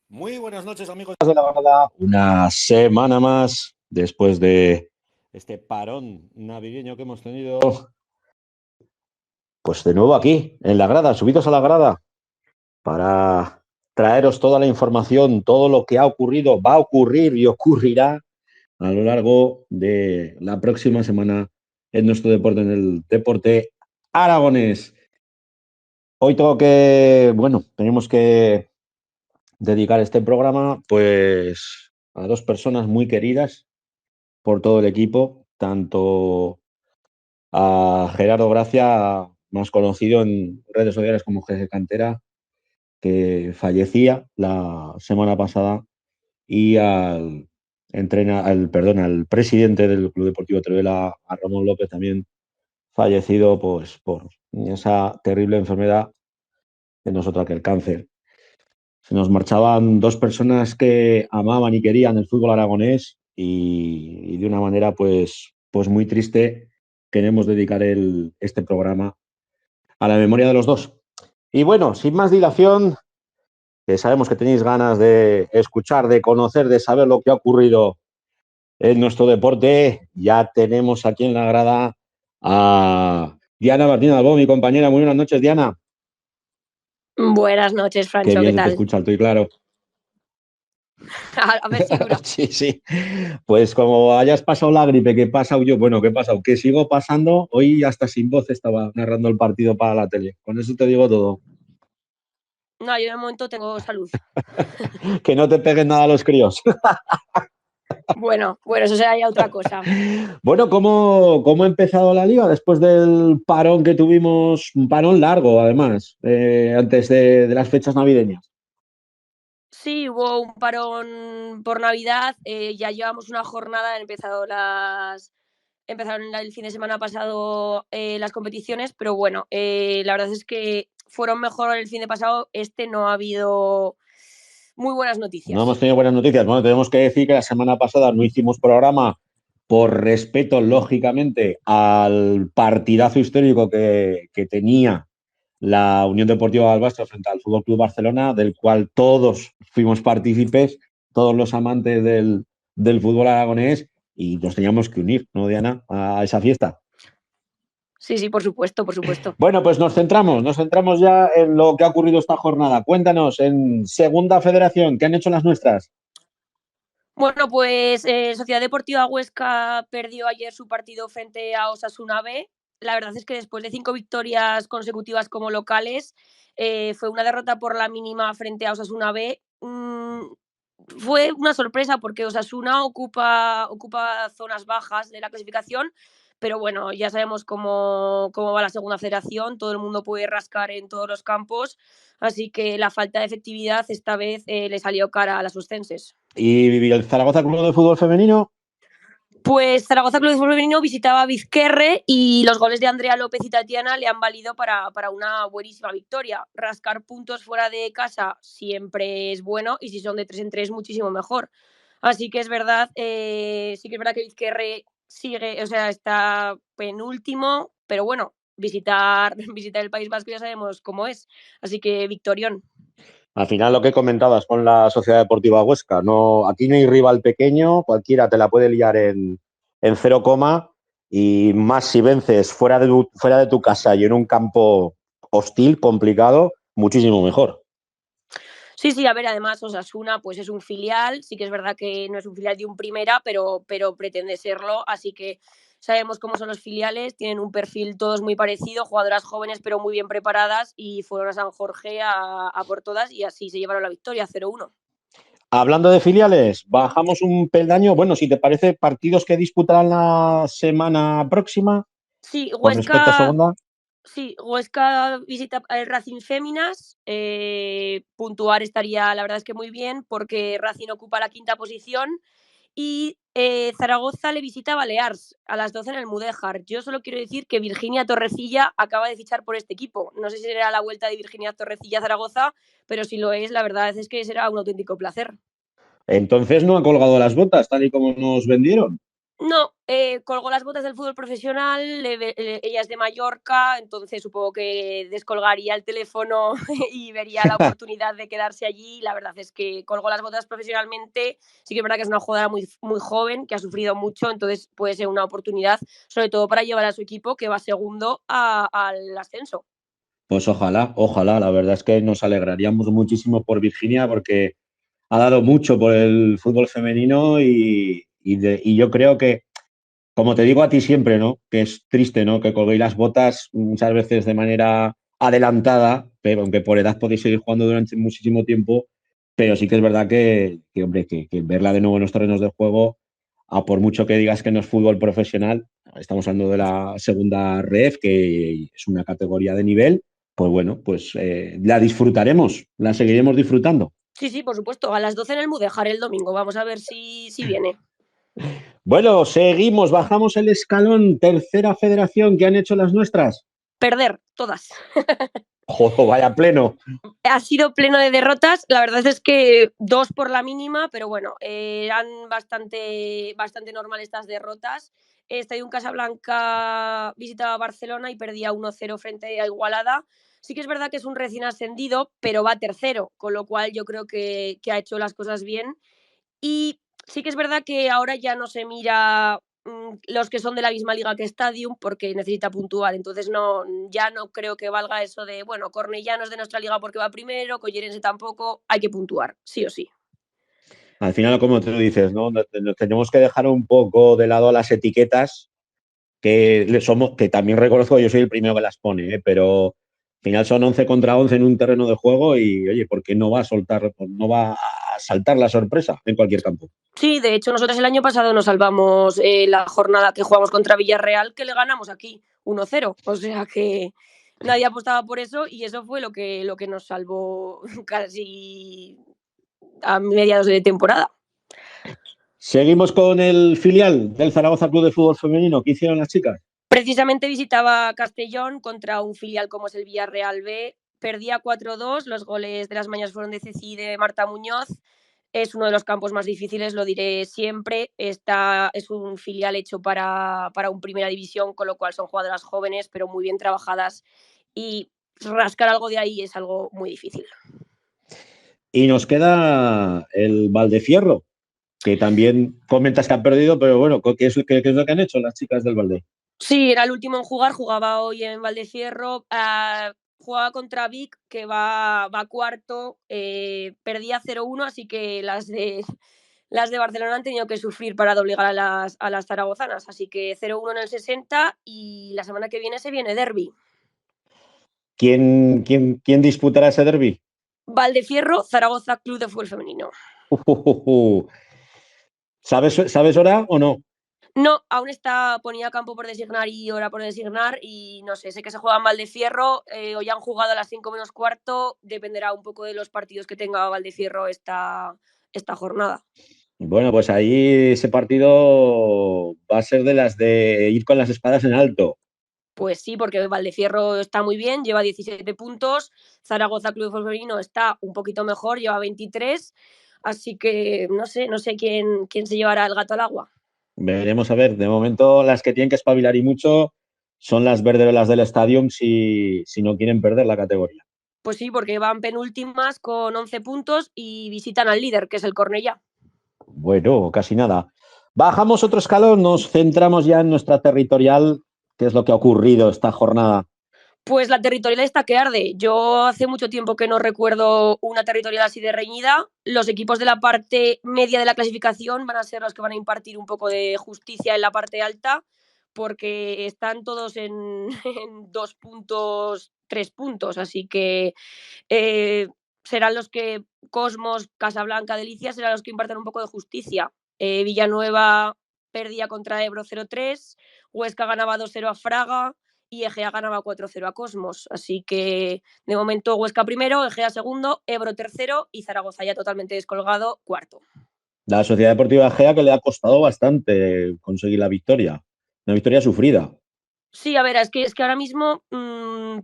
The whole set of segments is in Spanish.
Muy buenas noches, amigos de la Grada. Una semana más después de este parón navideño que hemos tenido. Pues de nuevo aquí, en la grada, subidos a la grada, para traeros toda la información, todo lo que ha ocurrido, va a ocurrir y ocurrirá a lo largo de la próxima semana en nuestro deporte, en el deporte aragonés. Hoy tenemos que dedicar este programa pues a dos personas muy queridas por todo el equipo, tanto a Gerardo Gracia, más conocido en redes sociales como Jefe Cantera, que fallecía la semana pasada, y al presidente del Club Deportivo Teruel, a Ramón López, también fallecido pues, por esa terrible enfermedad que no es otra que el cáncer. Se nos marchaban dos personas que amaban y querían el fútbol aragonés y de una manera pues muy triste queremos dedicar este programa a la memoria de los dos. Y bueno, sin más dilación, que sabemos que tenéis ganas de escuchar, de conocer, de saber lo que ha ocurrido en nuestro deporte, ya tenemos aquí en la grada a Diana Martínez Albó, mi compañera. Muy buenas noches, Diana. Buenas noches, Qué Francho, bien ¿qué se te tal? escucha alto y claro. A ver si dura. Sí, sí. Pues como hayas pasado la gripe, que he pasado yo, bueno, ¿qué he pasado? Que sigo pasando, hoy hasta sin voz estaba narrando el partido para la tele. Con eso te digo todo. No, yo de momento tengo salud. Que no te peguen nada los críos. Bueno, eso será ya otra cosa. Bueno, ¿cómo ha empezado la liga después del parón que tuvimos? Un parón largo, además, antes de las fechas navideñas. Sí, hubo un parón por Navidad, ya llevamos una jornada, empezaron el fin de semana pasado las competiciones, pero bueno, la verdad es que fueron mejor el fin de pasado, no ha habido muy buenas No hemos noticias. tenido buenas noticias. Bueno, tenemos que decir que la semana pasada no hicimos programa por respeto, lógicamente, al partidazo histórico que tenía la Unión Deportiva Albastra frente al Fútbol Club Barcelona, del cual todos fuimos partícipes, todos los amantes del fútbol aragonés, y nos teníamos que unir, ¿no, Diana?, a esa fiesta. Sí, por supuesto, por supuesto. Bueno, pues nos centramos ya en lo que ha ocurrido esta jornada. Cuéntanos, en Segunda Federación, ¿qué han hecho las nuestras? Bueno, pues Sociedad Deportiva Huesca perdió ayer su partido frente a Osasuna B. La verdad es que después de 5 victorias consecutivas como locales, fue una derrota por la mínima frente a Osasuna B. Fue una sorpresa porque Osasuna ocupa zonas bajas de la clasificación, pero bueno, ya sabemos cómo va la segunda federación, todo el mundo puede rascar en todos los campos, así que la falta de efectividad esta vez le salió cara a las oscenses. ¿Y el Zaragoza Club de Fútbol Femenino? Pues Zaragoza Club de Fútbol Femenino visitaba a Vizquerre y los goles de Andrea López y Tatiana le han valido para una buenísima victoria. Rascar puntos fuera de casa siempre es bueno y si son de 3 en 3 muchísimo mejor. Así que es verdad, sí que es verdad que Vizquerre sigue, o sea, está penúltimo, pero bueno, visitar el País Vasco ya sabemos cómo es. Así que victorión. Al final lo que comentabas con la Sociedad Deportiva Huesca, no, aquí no hay rival pequeño, cualquiera te la puede liar en 0, y más si vences fuera de tu casa y en un campo hostil, complicado, muchísimo mejor. Sí, a ver, además Osasuna pues es un filial, sí que es verdad que no es un filial de un primera, pero pretende serlo, así que sabemos cómo son los filiales, tienen un perfil todos muy parecido, jugadoras jóvenes pero muy bien preparadas y fueron a San Jorge a por todas y así se llevaron la victoria 0-1. Hablando de filiales, bajamos un peldaño. Bueno, si te parece, partidos que disputarán la semana próxima Sí, con respecto a segunda. Huesca visita el Racing Féminas, puntuar estaría la verdad es que muy bien porque Racing ocupa la 5ª posición y Zaragoza le visita a Balears a las 12 en el Mudéjar. Yo solo quiero decir que Virginia Torrecilla acaba de fichar por este equipo. No sé si será la vuelta de Virginia Torrecilla a Zaragoza, pero si lo es, la verdad es que será un auténtico placer. Entonces no ha colgado las botas, tal y como nos vendieron. No, colgó las botas del fútbol profesional, ella es de Mallorca, entonces supongo que descolgaría el teléfono y vería la oportunidad de quedarse allí. La verdad es que colgó las botas profesionalmente, sí que es verdad que es una jugadora muy, muy joven, que ha sufrido mucho, entonces puede ser una oportunidad, sobre todo para llevar a su equipo, que va segundo al ascenso. Pues ojalá, ojalá. La verdad es que nos alegraríamos muchísimo por Virginia porque ha dado mucho por el fútbol femenino y yo creo que, como te digo a ti siempre, ¿no? Que es triste, ¿no? Que colguéis las botas muchas veces de manera adelantada, pero aunque por edad podéis seguir jugando durante muchísimo tiempo, pero sí que es verdad hombre, que verla de nuevo en los terrenos de juego, a por mucho que digas que no es fútbol profesional, estamos hablando de la segunda ref, que es una categoría de nivel, pues bueno, pues la disfrutaremos, la seguiremos disfrutando. Sí, sí, por supuesto, a las 12 en el Mudéjar el domingo, vamos a ver si viene. Bueno, seguimos, bajamos el escalón, tercera federación, ¿qué han hecho las nuestras? Perder, todas. Joder, vaya pleno. Ha sido pleno de derrotas. La verdad es que 2 por la mínima, pero bueno, eran bastante normal estas derrotas. Estadio Casablanca visitaba Barcelona y perdía 1-0 frente a Igualada. Sí que es verdad que es un recién ascendido, pero va tercero, con lo cual yo creo que ha hecho las cosas bien. Y sí que es verdad que ahora ya no se mira los que son de la misma liga que Stadium porque necesita puntuar. Entonces ya no creo que valga eso de, bueno, Cornellá no es de nuestra liga porque va primero, Collerense tampoco, hay que puntuar, sí o sí. Al final, como tú dices, ¿no? Nos tenemos que dejar un poco de lado las etiquetas que también reconozco, yo soy el primero que las pone, ¿eh? Pero al final son 11 contra 11 en un terreno de juego y, oye, ¿por qué no va a soltar, no va a saltar la sorpresa en cualquier campo? Sí, de hecho nosotros el año pasado nos salvamos la jornada que jugamos contra Villarreal, que le ganamos aquí 1-0. O sea que nadie apostaba por eso y eso fue lo que nos salvó casi a mediados de temporada. Seguimos con el filial del Zaragoza Club de Fútbol Femenino. ¿Qué hicieron las chicas? Precisamente visitaba Castellón contra un filial como es el Villarreal B. Perdía 4-2, los goles de las mañas fueron de Ceci y de Marta Muñoz. Es uno de los campos más difíciles, lo diré siempre. Es un filial hecho para un primera división, con lo cual son jugadoras jóvenes, pero muy bien trabajadas. Y rascar algo de ahí es algo muy difícil. Y nos queda el Valdefierro, que también comentas que han perdido, pero bueno, ¿qué es lo que han hecho las chicas del Valde? Sí, era el último en jugar, jugaba hoy en Valdecierro, jugaba contra Vic, que va cuarto, perdía 0-1, así que las de Barcelona han tenido que sufrir para doblegar a las zaragozanas, así que 0-1 en el 60 y la semana que viene se viene derby. ¿Quién disputará ese derby? Valdefierro, Zaragoza Club de Fútbol Femenino. ¿Sabes hora o no? No, aún está ponía campo por designar y hora por designar y no sé que se juega en Valdefierro, hoy han jugado a las 5 menos cuarto, dependerá un poco de los partidos que tenga Valdefierro esta jornada. Bueno, pues ahí ese partido va a ser de las de ir con las espadas en alto. Pues sí, porque Valdefierro está muy bien, lleva 17 puntos, Zaragoza Club de Fútbol Femenino está un poquito mejor, lleva 23, así que no sé quién se llevará el gato al agua. Veremos a ver. De momento, las que tienen que espabilar y mucho son las verderolas del Stadium si no quieren perder la categoría. Pues sí, porque van penúltimas con 11 puntos y visitan al líder, que es el Cornellá. Bueno, casi nada. Bajamos otro escalón, nos centramos ya en nuestra territorial. ¿Qué es lo que ha ocurrido esta jornada? Pues la territorial está que arde. Yo hace mucho tiempo que no recuerdo una territorial así de reñida. Los equipos de la parte media de la clasificación van a ser los que van a impartir un poco de justicia en la parte alta, porque están todos en 2 puntos, 3 puntos. Así que serán los que Cosmos, Casablanca, Delicias serán los que impartan un poco de justicia. Villanueva perdía contra Ebro 0-3, Huesca ganaba 2-0 a Fraga y Egea ganaba 4-0 a Cosmos. Así que de momento Huesca primero, Egea segundo, Ebro tercero y Zaragoza ya totalmente descolgado cuarto. La Sociedad Deportiva Gea que le ha costado bastante conseguir la victoria. Una victoria sufrida. Sí, a ver, es que ahora mismo,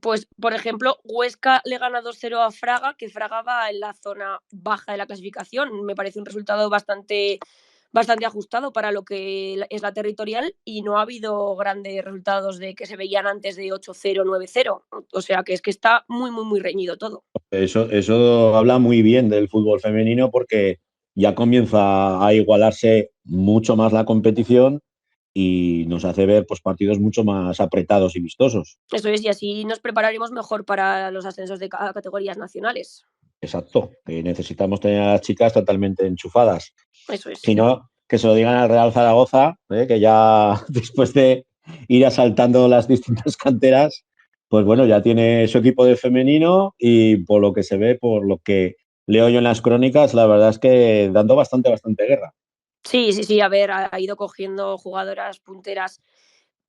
pues, por ejemplo, Huesca le gana 2-0 a Fraga, que Fraga va en la zona baja de la clasificación. Me parece un resultado bastante ajustado para lo que es la territorial y no ha habido grandes resultados de que se veían antes de 8-0, 9-0. O sea que es que está muy, muy, muy reñido todo. Eso habla muy bien del fútbol femenino porque ya comienza a igualarse mucho más la competición y nos hace ver pues, partidos mucho más apretados y vistosos. Eso es, y así nos prepararemos mejor para los ascensos de categorías nacionales. Exacto, que necesitamos tener a las chicas totalmente enchufadas. Eso es. Si no, que se lo digan al Real Zaragoza, que ya después de ir asaltando las distintas canteras, pues bueno, ya tiene su equipo de femenino y por lo que se ve, por lo que leo yo en las crónicas, la verdad es que dando bastante guerra. Sí, sí, sí, a ver, ha ido cogiendo jugadoras punteras.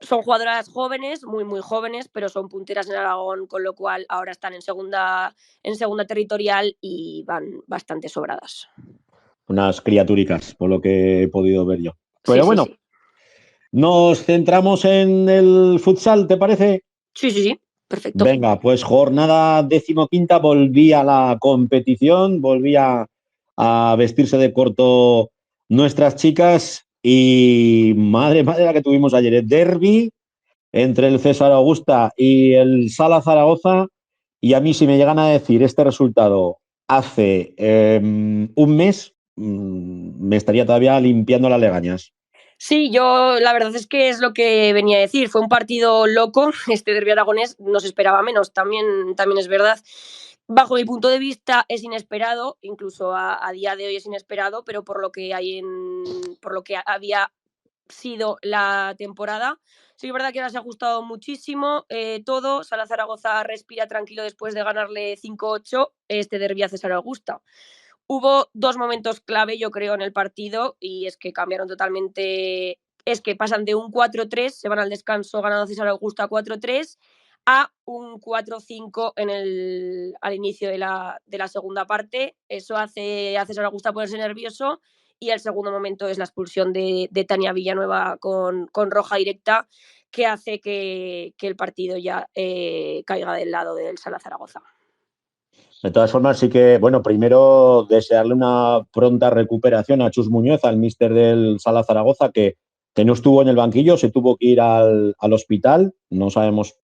Son jugadoras jóvenes, muy, muy jóvenes, pero son punteras en Aragón, con lo cual ahora están en segunda territorial y van bastante sobradas. Unas criatúricas, por lo que he podido ver yo. Sí, Pero sí, bueno, sí. nos centramos en el futsal, ¿te parece? Sí, sí, sí. Perfecto. Venga, pues jornada 15ª, volví a la competición, a vestirse de corto nuestras chicas y madre la que tuvimos ayer, el derbi entre el César Augusta y el Sala Zaragoza y a mí si me llegan a decir este resultado hace un mes, me estaría todavía limpiando las legañas. Sí, yo la verdad es que es lo que venía a decir. Fue un partido loco. Este derbi aragonés no se esperaba menos. También es verdad. Bajo mi punto de vista es inesperado, incluso a día de hoy es inesperado, pero por lo que había sido la temporada. Sí, es verdad que ahora se ha ajustado muchísimo todo. Sala Zaragoza respira tranquilo después de ganarle 5-8 este derbi a César Augusta. Hubo dos momentos clave, yo creo, en el partido y es que cambiaron totalmente. Es que pasan de un 4-3, se van al descanso ganando César Augusta 4-3 a un 4-5 al inicio de la segunda parte. Eso hace a César Augusta ponerse nervioso y el segundo momento es la expulsión de Tania Villanueva con roja directa que hace que el partido ya caiga del lado del Sala Zaragoza. De todas formas, sí que, bueno, primero desearle una pronta recuperación a Chus Muñoz, al míster del Sala Zaragoza, que no estuvo en el banquillo, se tuvo que ir al hospital. No sabemos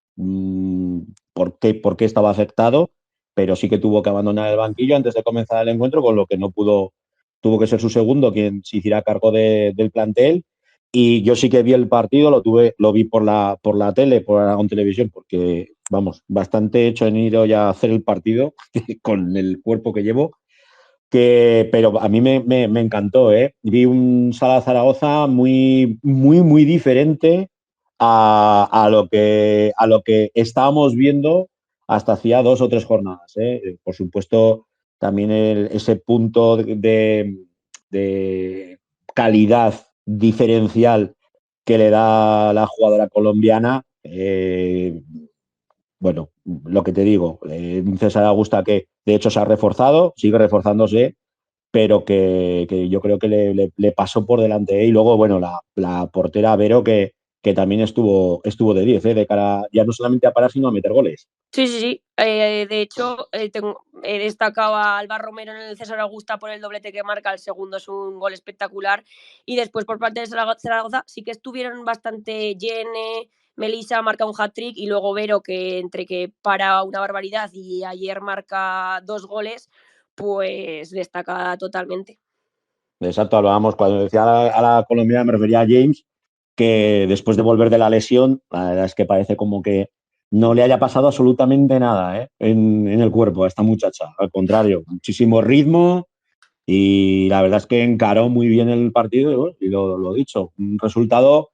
por qué estaba afectado, pero sí que tuvo que abandonar el banquillo antes de comenzar el encuentro, con lo que no pudo, tuvo que ser su segundo quien se hiciera cargo del plantel. Y yo sí que vi el partido, lo vi por la tele, por Aragón Televisión, porque, vamos, bastante hecho en ir hoy a hacer el partido con el cuerpo que llevo, pero a mí me encantó, ¿eh? Vi un Sala Zaragoza muy diferente a lo que estábamos viendo hasta hacía 2 o 3 jornadas, ¿eh? Por supuesto, también ese punto de calidad diferencial que le da la jugadora colombiana, bueno, lo que te digo, un César Augusta que de hecho se ha reforzado, sigue reforzándose, pero que yo creo que le pasó por delante. Y luego, bueno, la portera Vero que también estuvo de 10, de cara ya no solamente a parar, sino a meter goles. Sí, sí, sí. De hecho, he destacado a Alba Romero en el César Augusta por el doblete que marca. El segundo es un gol espectacular. Y después, por parte de Zaragoza, sí que estuvieron bastante Yene, Melissa marca un hat-trick y luego Vero, que entre que para una barbaridad y ayer marca 2 goles, pues destaca totalmente. Exacto, hablábamos, cuando decía a la colombiana me refería a James, que después de volver de la lesión, la verdad es que parece como que no le haya pasado absolutamente nada, en el cuerpo a esta muchacha. Al contrario, muchísimo ritmo y la verdad es que encaró muy bien el partido y, bueno, y lo dicho, un resultado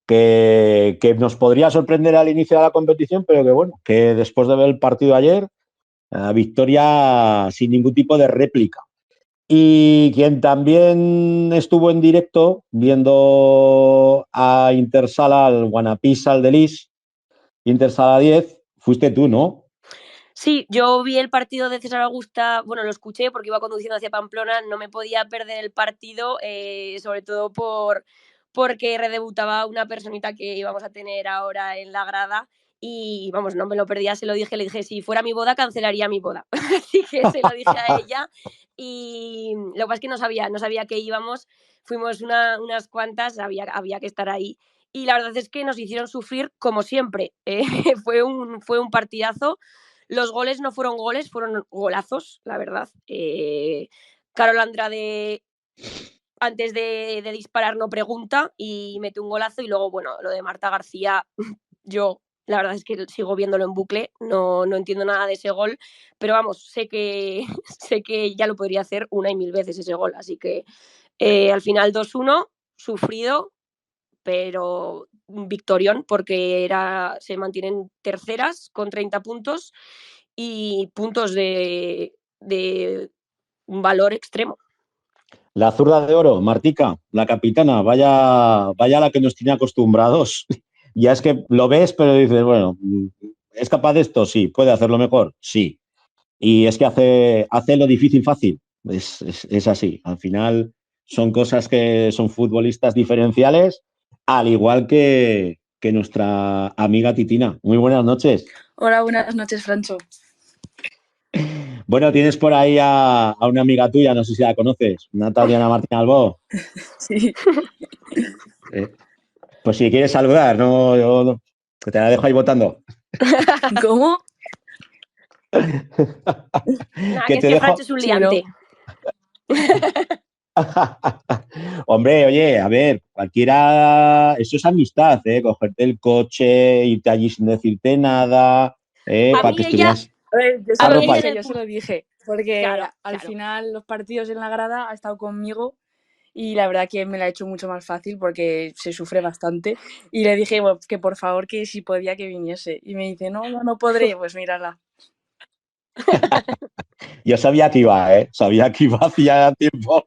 que nos podría sorprender al inicio de la competición, pero que bueno, que después de ver el partido ayer, victoria sin ningún tipo de réplica. Y quien también estuvo en directo viendo a Intersala, al Guanapís Saldelis, Intersala 10, fuiste tú, ¿no? Sí, yo vi el partido de César Augusta, bueno, lo escuché porque iba conduciendo hacia Pamplona, no me podía perder el partido, sobre todo porque redebutaba una personita que íbamos a tener ahora en la grada y vamos, no me lo perdía, se lo dije, le dije, si fuera mi boda, cancelaría mi boda. Así que se lo dije a ella y lo que pasa es que no sabía que íbamos, fuimos unas cuantas, había que estar ahí y la verdad es que nos hicieron sufrir como siempre. Fue un partidazo. Los goles no fueron goles, fueron golazos, la verdad. Carol Andrade antes de disparar no pregunta y mete un golazo y luego, bueno, lo de Marta García, yo la verdad es que sigo viéndolo en bucle, no entiendo nada de ese gol, pero vamos, sé que ya lo podría hacer una y mil veces ese gol, así que al final 2-1, sufrido, pero victorión porque se mantienen terceras con 30 puntos y puntos de un valor extremo. La zurda de oro, Martica, la capitana, vaya la que nos tiene acostumbrados. Ya es que lo ves, pero dices, bueno, ¿es capaz de esto? Sí. ¿Puede hacerlo mejor? Sí. Y es que hace lo difícil fácil. Es así. Al final son cosas que son futbolistas diferenciales, al igual que nuestra amiga Titina. Muy buenas noches. Hola, buenas noches, Francho. Bueno, tienes por ahí a una amiga tuya, no sé si la conoces, Natalia Martín Albó. Sí. Pues si quieres saludar, no, yo te la dejo ahí votando. ¿Cómo? Nada, que es que Francho es un liante. Hombre, oye, a ver, cualquiera, eso es amistad, ¿eh? Cogerte el coche, irte allí sin decirte nada, para que estuvieras. A ver, yo se lo dije, porque claro, al final los partidos en la grada ha estado conmigo y la verdad que me la ha hecho mucho más fácil porque se sufre bastante y le dije bueno, que por favor que si podía que viniese y me dice no podré, pues mírala. Yo sabía que iba, sabía que iba hacía tiempo.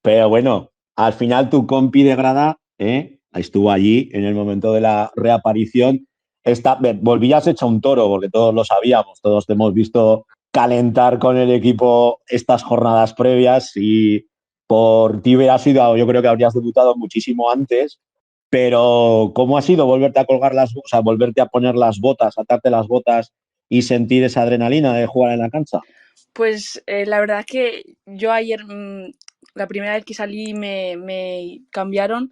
Pero bueno, al final tu compi de grada estuvo allí en el momento de la reaparición. Volvías hecho un toro, porque todos lo sabíamos, todos te hemos visto calentar con el equipo estas jornadas previas y por ti hubiera sido, yo creo que habrías debutado muchísimo antes, pero ¿cómo ha sido volverte a colgar volverte a poner las botas, atarte las botas y sentir esa adrenalina de jugar en la cancha? Pues la verdad que yo ayer, la primera vez que salí me cambiaron,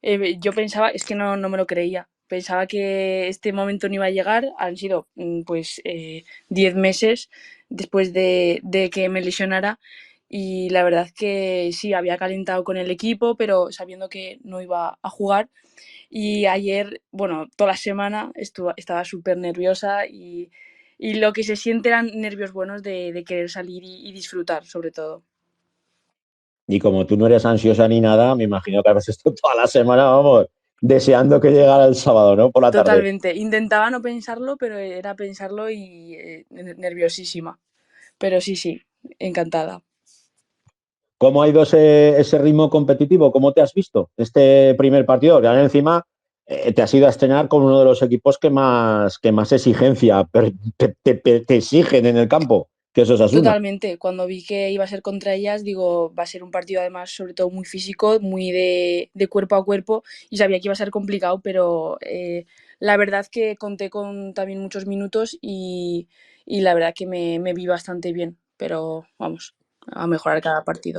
yo pensaba, es que no me lo creía, pensaba que este momento no iba a llegar, han sido pues 10 meses después de que me lesionara y la verdad que sí, había calentado con el equipo, pero sabiendo que no iba a jugar y ayer, bueno, toda la semana estaba súper nerviosa y lo que se siente eran nervios buenos de querer salir y disfrutar, sobre todo. Y como tú no eres ansiosa ni nada, me imagino que habrás estado toda la semana, vamos, deseando que llegara el sábado, ¿no? Por la tarde. Totalmente. Intentaba no pensarlo, pero era pensarlo y nerviosísima. Pero sí, encantada. ¿Cómo ha ido ese ritmo competitivo? ¿Cómo te has visto este primer partido? Que ahora encima te has ido a estrenar con uno de los equipos que más exigencia te exigen en el campo, que eso es Osasuna. Totalmente. Cuando vi que iba a ser contra ellas, digo, va a ser un partido además sobre todo muy físico, muy de cuerpo a cuerpo y sabía que iba a ser complicado, pero la verdad que conté con también muchos minutos y la verdad que me vi bastante bien, pero vamos, a mejorar cada partido.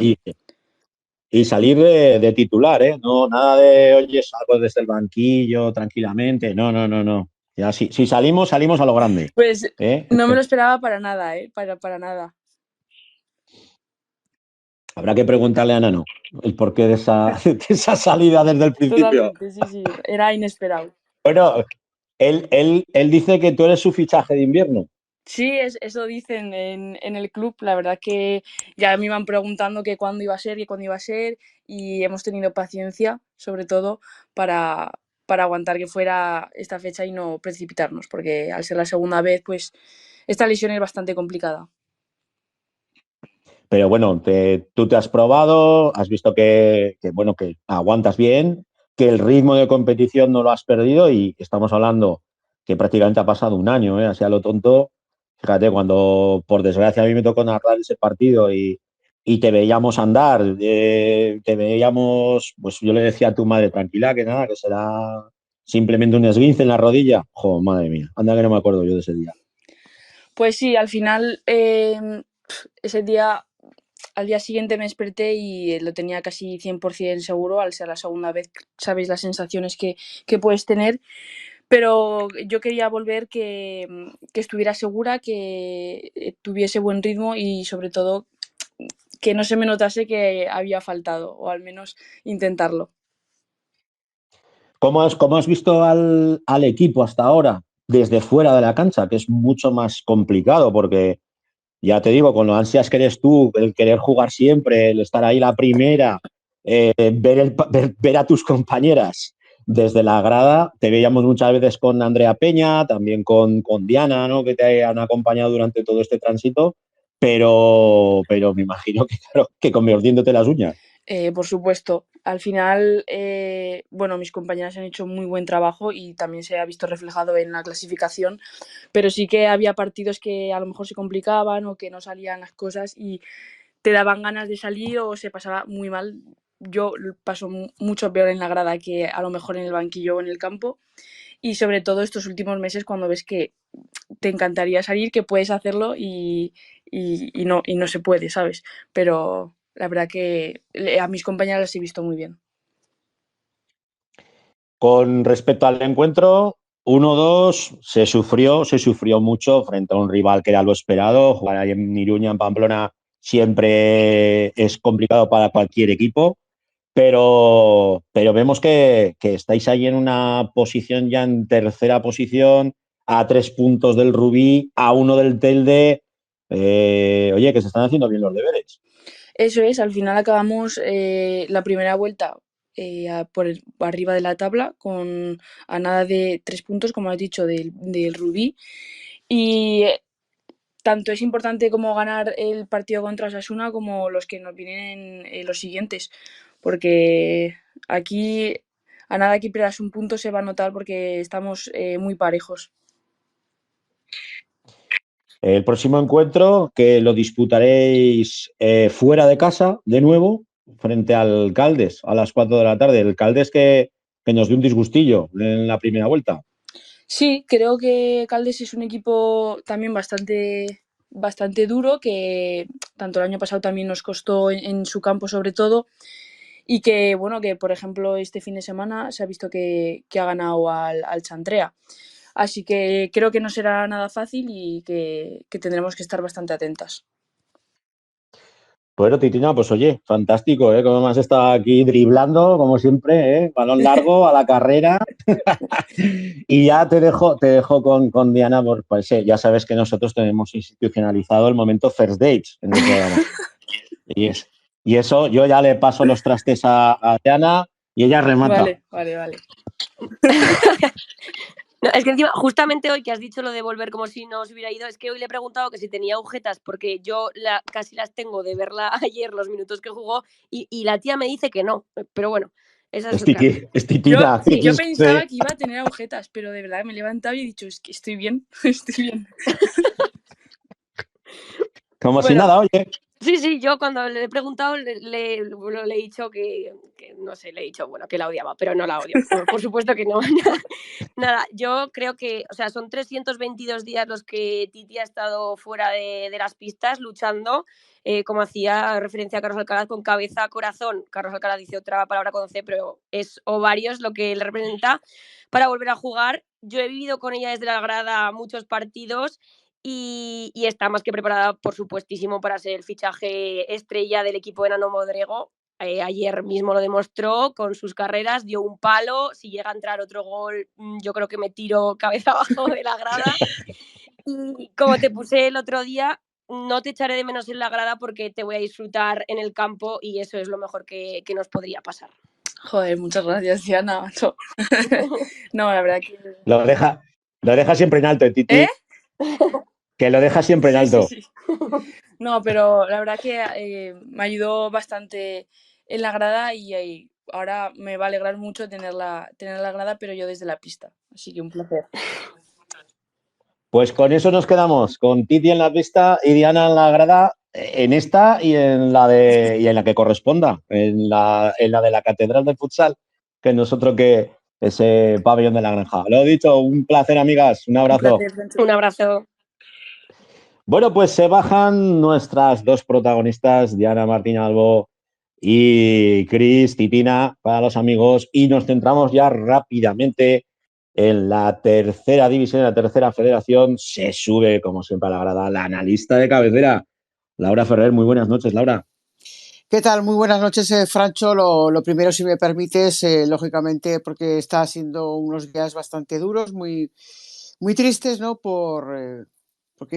Y salir de titular, ¿eh? No, nada de, oye, salgo desde el banquillo tranquilamente. No. Ya, si salimos a lo grande. Pues no me lo esperaba para nada, para nada. Habrá que preguntarle a Nano el porqué de esa salida desde el principio. Totalmente, sí, era inesperado. Bueno, él dice que tú eres su fichaje de invierno. Sí, eso dicen en el club. La verdad que ya me iban preguntando que cuándo iba a ser, y hemos tenido paciencia, sobre todo, para aguantar que fuera esta fecha y no precipitarnos, porque al ser la segunda vez, pues esta lesión es bastante complicada. Pero bueno, tú te has probado, has visto que aguantas bien, que el ritmo de competición no lo has perdido y estamos hablando que prácticamente ha pasado un año, así a lo tonto. Fíjate, cuando por desgracia a mí me tocó narrar ese partido y te veíamos andar, te veíamos, pues yo le decía a tu madre, tranquila, que nada, que será simplemente un esguince en la rodilla. Jo, madre mía, anda que no me acuerdo yo de ese día. Pues sí, al final ese día, al día siguiente me desperté y lo tenía casi 100% seguro, al ser la segunda vez, sabes las sensaciones que puedes tener, pero yo quería volver que estuviera segura, que tuviese buen ritmo y sobre todo que no se me notase que había faltado, o al menos intentarlo. ¿Cómo has visto al equipo hasta ahora desde fuera de la cancha? Que es mucho más complicado porque, ya te digo, con lo ansias que eres tú, el querer jugar siempre, el estar ahí la primera, ver a tus compañeras desde la grada, te veíamos muchas veces con Andrea Peña, también con Diana, ¿no? Que te han acompañado durante todo este tránsito, pero me imagino que, claro, que mordiéndote las uñas. Por supuesto, al final, bueno, mis compañeras han hecho muy buen trabajo y también se ha visto reflejado en la clasificación, pero sí que había partidos que a lo mejor se complicaban o que no salían las cosas y te daban ganas de salir o se pasaba muy mal. Yo paso mucho peor en la grada que a lo mejor en el banquillo o en el campo, y sobre todo estos últimos meses cuando ves que te encantaría salir, que puedes hacerlo y no se puede, ¿sabes? Pero la verdad que a mis compañeras las he visto muy bien. Con respecto al encuentro, 1-2 se sufrió mucho frente a un rival que era lo esperado. Jugar ahí en Iruña, en Pamplona, siempre es complicado para cualquier equipo, pero vemos que estáis ahí en una posición ya en tercera posición, a 3 puntos del Rubí, a 1 del Telde. Oye, que se están haciendo bien los deberes. Eso es, al final acabamos la primera vuelta arriba de la tabla a nada de 3 puntos, como has dicho, del Rubí. Y tanto es importante como ganar el partido contra Osasuna como los que nos vienen los siguientes, porque aquí a nada que pierdas un punto se va a notar porque estamos muy parejos. El próximo encuentro que lo disputaréis fuera de casa, de nuevo, frente al Caldes, a las 4 de la tarde. El Caldes que nos dio un disgustillo en la primera vuelta. Sí, creo que Caldes es un equipo también bastante duro, que tanto el año pasado también nos costó en su campo sobre todo, y que bueno, que por ejemplo este fin de semana se ha visto que ha ganado al Chantrea. Así que creo que no será nada fácil y que tendremos que estar bastante atentas. Bueno, Titina, pues oye, fantástico, ¿eh? Como has estado aquí driblando, como siempre, ¿eh? Balón largo a la carrera. Y ya te dejo con Diana, pues ya sabes que nosotros tenemos institucionalizado el momento First Dates en el programa. Y, es, y eso, yo ya le paso los trastes a Diana y ella remata. Vale. No, es que encima, justamente hoy que has dicho lo de volver como si no se hubiera ido, es que hoy le he preguntado que si tenía agujetas, porque yo casi las tengo de verla ayer, los minutos que jugó, y la tía me dice que no. Pero bueno, esa es otra. Es Titina. Yo pensaba que iba a tener agujetas, pero de verdad me he levantado y he dicho, es que estoy bien, estoy bien. Como si Bueno, nada, oye. sí, yo cuando le he preguntado le he dicho que no sé, le he dicho, bueno, que la odiaba, pero no la odio, por supuesto que no. Nada, yo creo que, o sea, son 322 días los que Titi ha estado fuera de las pistas luchando, como hacía referencia a Carlos Alcaraz, con cabeza, corazón. Carlos Alcaraz dice otra palabra con C, pero es ovarios lo que le representa para volver a jugar. Yo he vivido con ella desde la grada muchos partidos y está más que preparada, por supuestísimo, para ser el fichaje estrella del equipo enano Modrego. Ayer mismo lo demostró con sus carreras, dio un palo. Si llega a entrar otro gol, yo creo que me tiro cabeza abajo de la grada. Y como te puse el otro día, no te echaré de menos en la grada porque te voy a disfrutar en el campo y eso es lo mejor que nos podría pasar. Joder, muchas gracias, Diana. No, la verdad que... Lo deja siempre en alto, Titi. ¿Eh? Que lo deja siempre en alto. Sí. No, pero la verdad que me ayudó bastante en la grada y ahora me va a alegrar mucho tener la grada, pero yo desde la pista. Así que un placer. Pues con eso nos quedamos, con Titi en la pista y Diana en la grada, en esta y en la que corresponda, en la de la Catedral de Futsal, que nosotros que ese pabellón de la Granja. Lo dicho, un placer, amigas. Un abrazo. Un abrazo. Bueno, pues se bajan nuestras dos protagonistas, Diana Martín Albo y Cris Titina, para los amigos, y nos centramos ya rápidamente en la tercera división, en la tercera federación. Se sube, como siempre, a la grada la analista de cabecera, Laura Ferrer. Muy buenas noches, Laura. ¿Qué tal? Muy buenas noches, Francho. Lo primero, si me permites, lógicamente, porque está siendo unos días bastante duros, muy, muy tristes, ¿no? Porque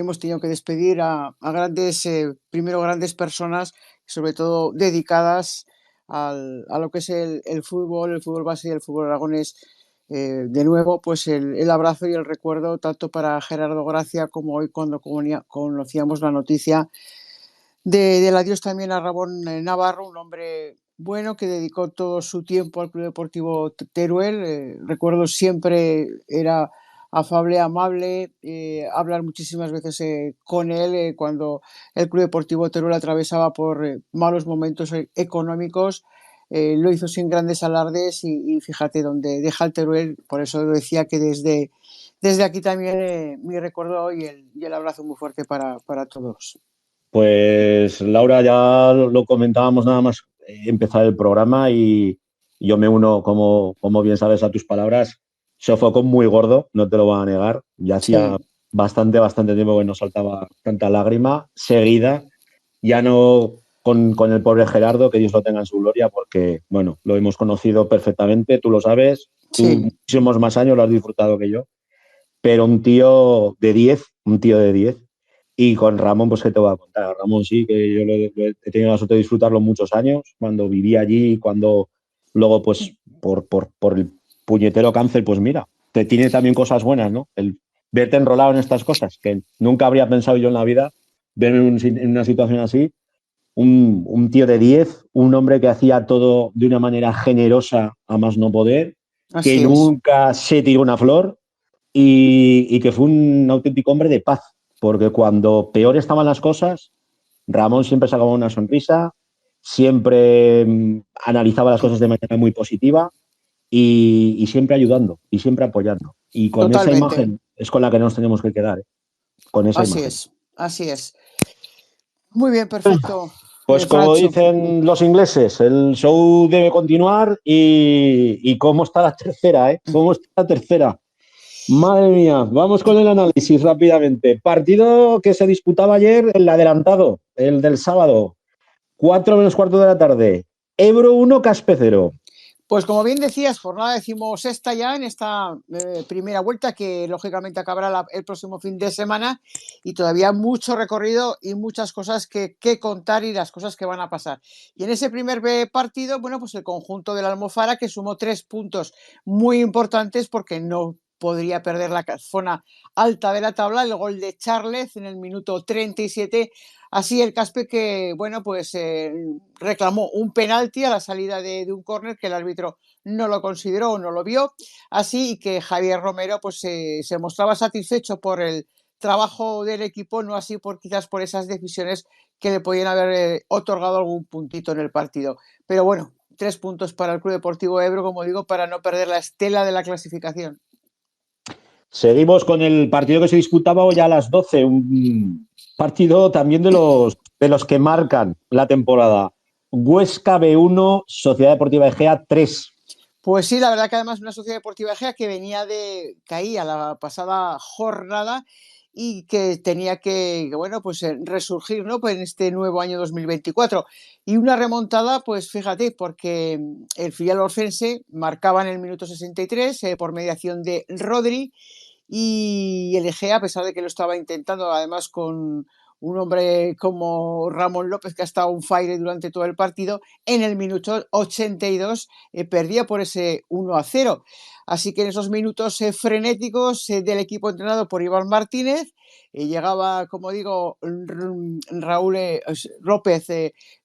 hemos tenido que despedir a grandes, primero grandes personas, sobre todo dedicadas a lo que es el fútbol base y el fútbol aragonés. De nuevo, pues el abrazo y el recuerdo tanto para Gerardo Gracia como hoy cuando conocíamos la noticia del adiós también a Ramón Navarro, un hombre bueno que dedicó todo su tiempo al Club Deportivo Teruel. Recuerdo siempre era afable, amable, hablar muchísimas veces con él cuando el Club Deportivo Teruel atravesaba por malos momentos económicos. Lo hizo sin grandes alardes y fíjate dónde deja el Teruel. Por eso decía que desde aquí también mi recuerdo y el abrazo muy fuerte para todos. Pues Laura, ya lo comentábamos nada más empezar el programa y yo me uno, como bien sabes, a tus palabras. Sofocón muy gordo, no te lo voy a negar. Ya hacía bastante tiempo que no saltaba tanta lágrima seguida. Ya no con el pobre Gerardo, que Dios lo tenga en su gloria, porque, bueno, lo hemos conocido perfectamente, tú lo sabes, tú muchísimos más años lo has disfrutado que yo, pero un tío de 10, un tío de 10. Y con Ramón, pues, ¿qué te voy a contar? Ramón sí, que yo he tenido la suerte de disfrutarlo muchos años, cuando vivía allí, cuando luego, pues, por el puñetero cáncer, pues mira, te tiene también cosas buenas, ¿no? El verte enrolado en estas cosas, que nunca habría pensado yo en la vida, verme en una situación así. Un tío de 10, un hombre que hacía todo de una manera generosa a más no poder, que nunca se tiró una flor y que fue un auténtico hombre de paz, porque cuando peor estaban las cosas, Ramón siempre sacaba una sonrisa, siempre analizaba las cosas de manera muy positiva y siempre ayudando y siempre apoyando. Y con esa imagen es con la que nos tenemos que quedar, ¿eh? Con esa imagen. Así es. Muy bien, perfecto. Pues como dicen los ingleses, el show debe continuar y ¿cómo está la tercera, eh? ¿Cómo está la tercera? Madre mía, vamos con el análisis rápidamente. Partido que se disputaba ayer, el adelantado, el del sábado, 4 menos cuarto de la tarde. Ebro 1, Caspe 0. Pues como bien decías, jornada decimosexta ya en esta primera vuelta que lógicamente acabará el próximo fin de semana y todavía mucho recorrido y muchas cosas que contar y las cosas que van a pasar. Y en ese primer partido, bueno, pues el conjunto de la Almofara que sumó 3 puntos muy importantes porque no podría perder la zona alta de la tabla, el gol de Charles en el minuto 37. Así el Caspe que, bueno, pues reclamó un penalti a la salida de un córner que el árbitro no lo consideró o no lo vio. Así y que Javier Romero pues se mostraba satisfecho por el trabajo del equipo, no así quizás por esas decisiones que le podían haber otorgado algún puntito en el partido. Pero bueno, 3 puntos para el Club Deportivo Ebro, como digo, para no perder la estela de la clasificación. Seguimos con el partido que se disputaba hoy a las 12, un partido también de los que marcan la temporada. Huesca B1, Sociedad Deportiva Egea 3. Pues sí, la verdad que además una Sociedad Deportiva Egea que caía la pasada jornada y que tenía que bueno, pues resurgir, ¿no? Pues en este nuevo año 2024. Y una remontada, pues fíjate, porque el filial orcense marcaba en el minuto 63 por mediación de Rodri y el Egea, a pesar de que lo estaba intentando, además con un hombre como Ramón López, que ha estado un fire durante todo el partido, en el minuto 82 perdía por ese 1-0. Así que en esos minutos frenéticos del equipo entrenado por Iván Martínez, llegaba, como digo, Raúl López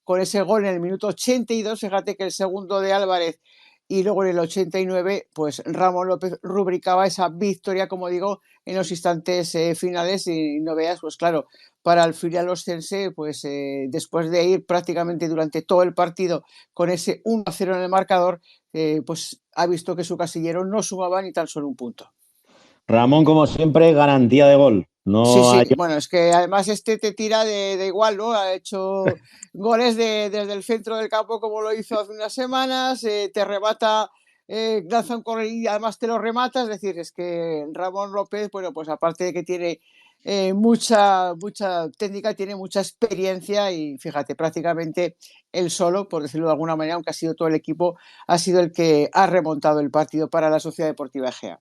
con ese gol en el minuto 82. Fíjate que el segundo de Álvarez y luego en el 89, pues Ramón López rubricaba esa victoria, como digo, en los instantes finales y no veas, pues claro, para el filial oscense, pues después de ir prácticamente durante todo el partido con ese 1-0 en el marcador, pues ha visto que su casillero no sumaba ni tan solo un punto. Ramón, como siempre, garantía de gol. Sí, No sí, hay... bueno, es que además te tira de igual, ¿no? Ha hecho goles desde el centro del campo como lo hizo hace unas semanas, te remata, lanza un correr y además te lo remata, es decir, es que Ramón López, bueno, pues aparte de que tiene mucha técnica, tiene mucha experiencia y fíjate, prácticamente él solo, por decirlo de alguna manera, aunque ha sido todo el equipo, ha sido el que ha remontado el partido para la Sociedad Deportiva Egea.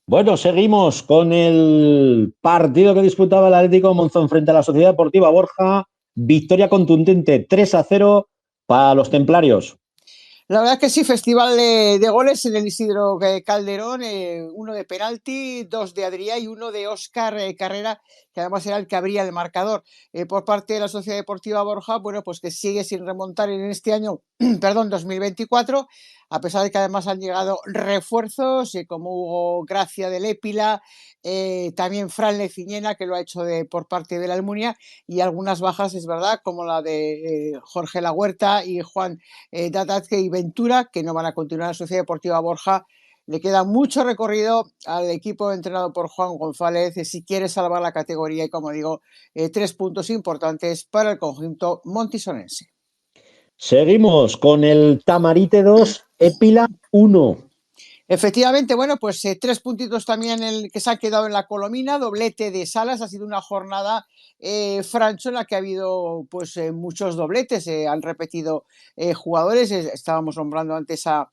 Bueno, seguimos con el partido que disputaba el Atlético Monzón frente a la Sociedad Deportiva Borja. Victoria contundente 3-0 para los templarios. La verdad que sí, festival de goles en el Isidro Calderón, uno de penalti, dos de Adrià y uno de Óscar Carrera, que además era el que abría el marcador. Por parte de la Sociedad Deportiva Borja, bueno, pues que sigue sin remontar en este año, perdón, 2024, a pesar de que además han llegado refuerzos, como Hugo Gracia del Épila, también Fran Leciñena, que lo ha hecho por parte de la Almunia, y algunas bajas, es verdad, como la de Jorge La Huerta y Juan Datatque y Ventura, que no van a continuar en la Sociedad Deportiva Borja. Le queda mucho recorrido al equipo entrenado por Juan González si quiere salvar la categoría y, como digo, 3 puntos importantes para el conjunto montisonense. Seguimos con el Tamarite 2, Épila 1. Efectivamente, bueno, pues 3 puntitos también el que se ha quedado en la Colomina, doblete de Salas, ha sido una jornada, Francho, en la que ha habido pues muchos dobletes, han repetido jugadores, estábamos nombrando antes a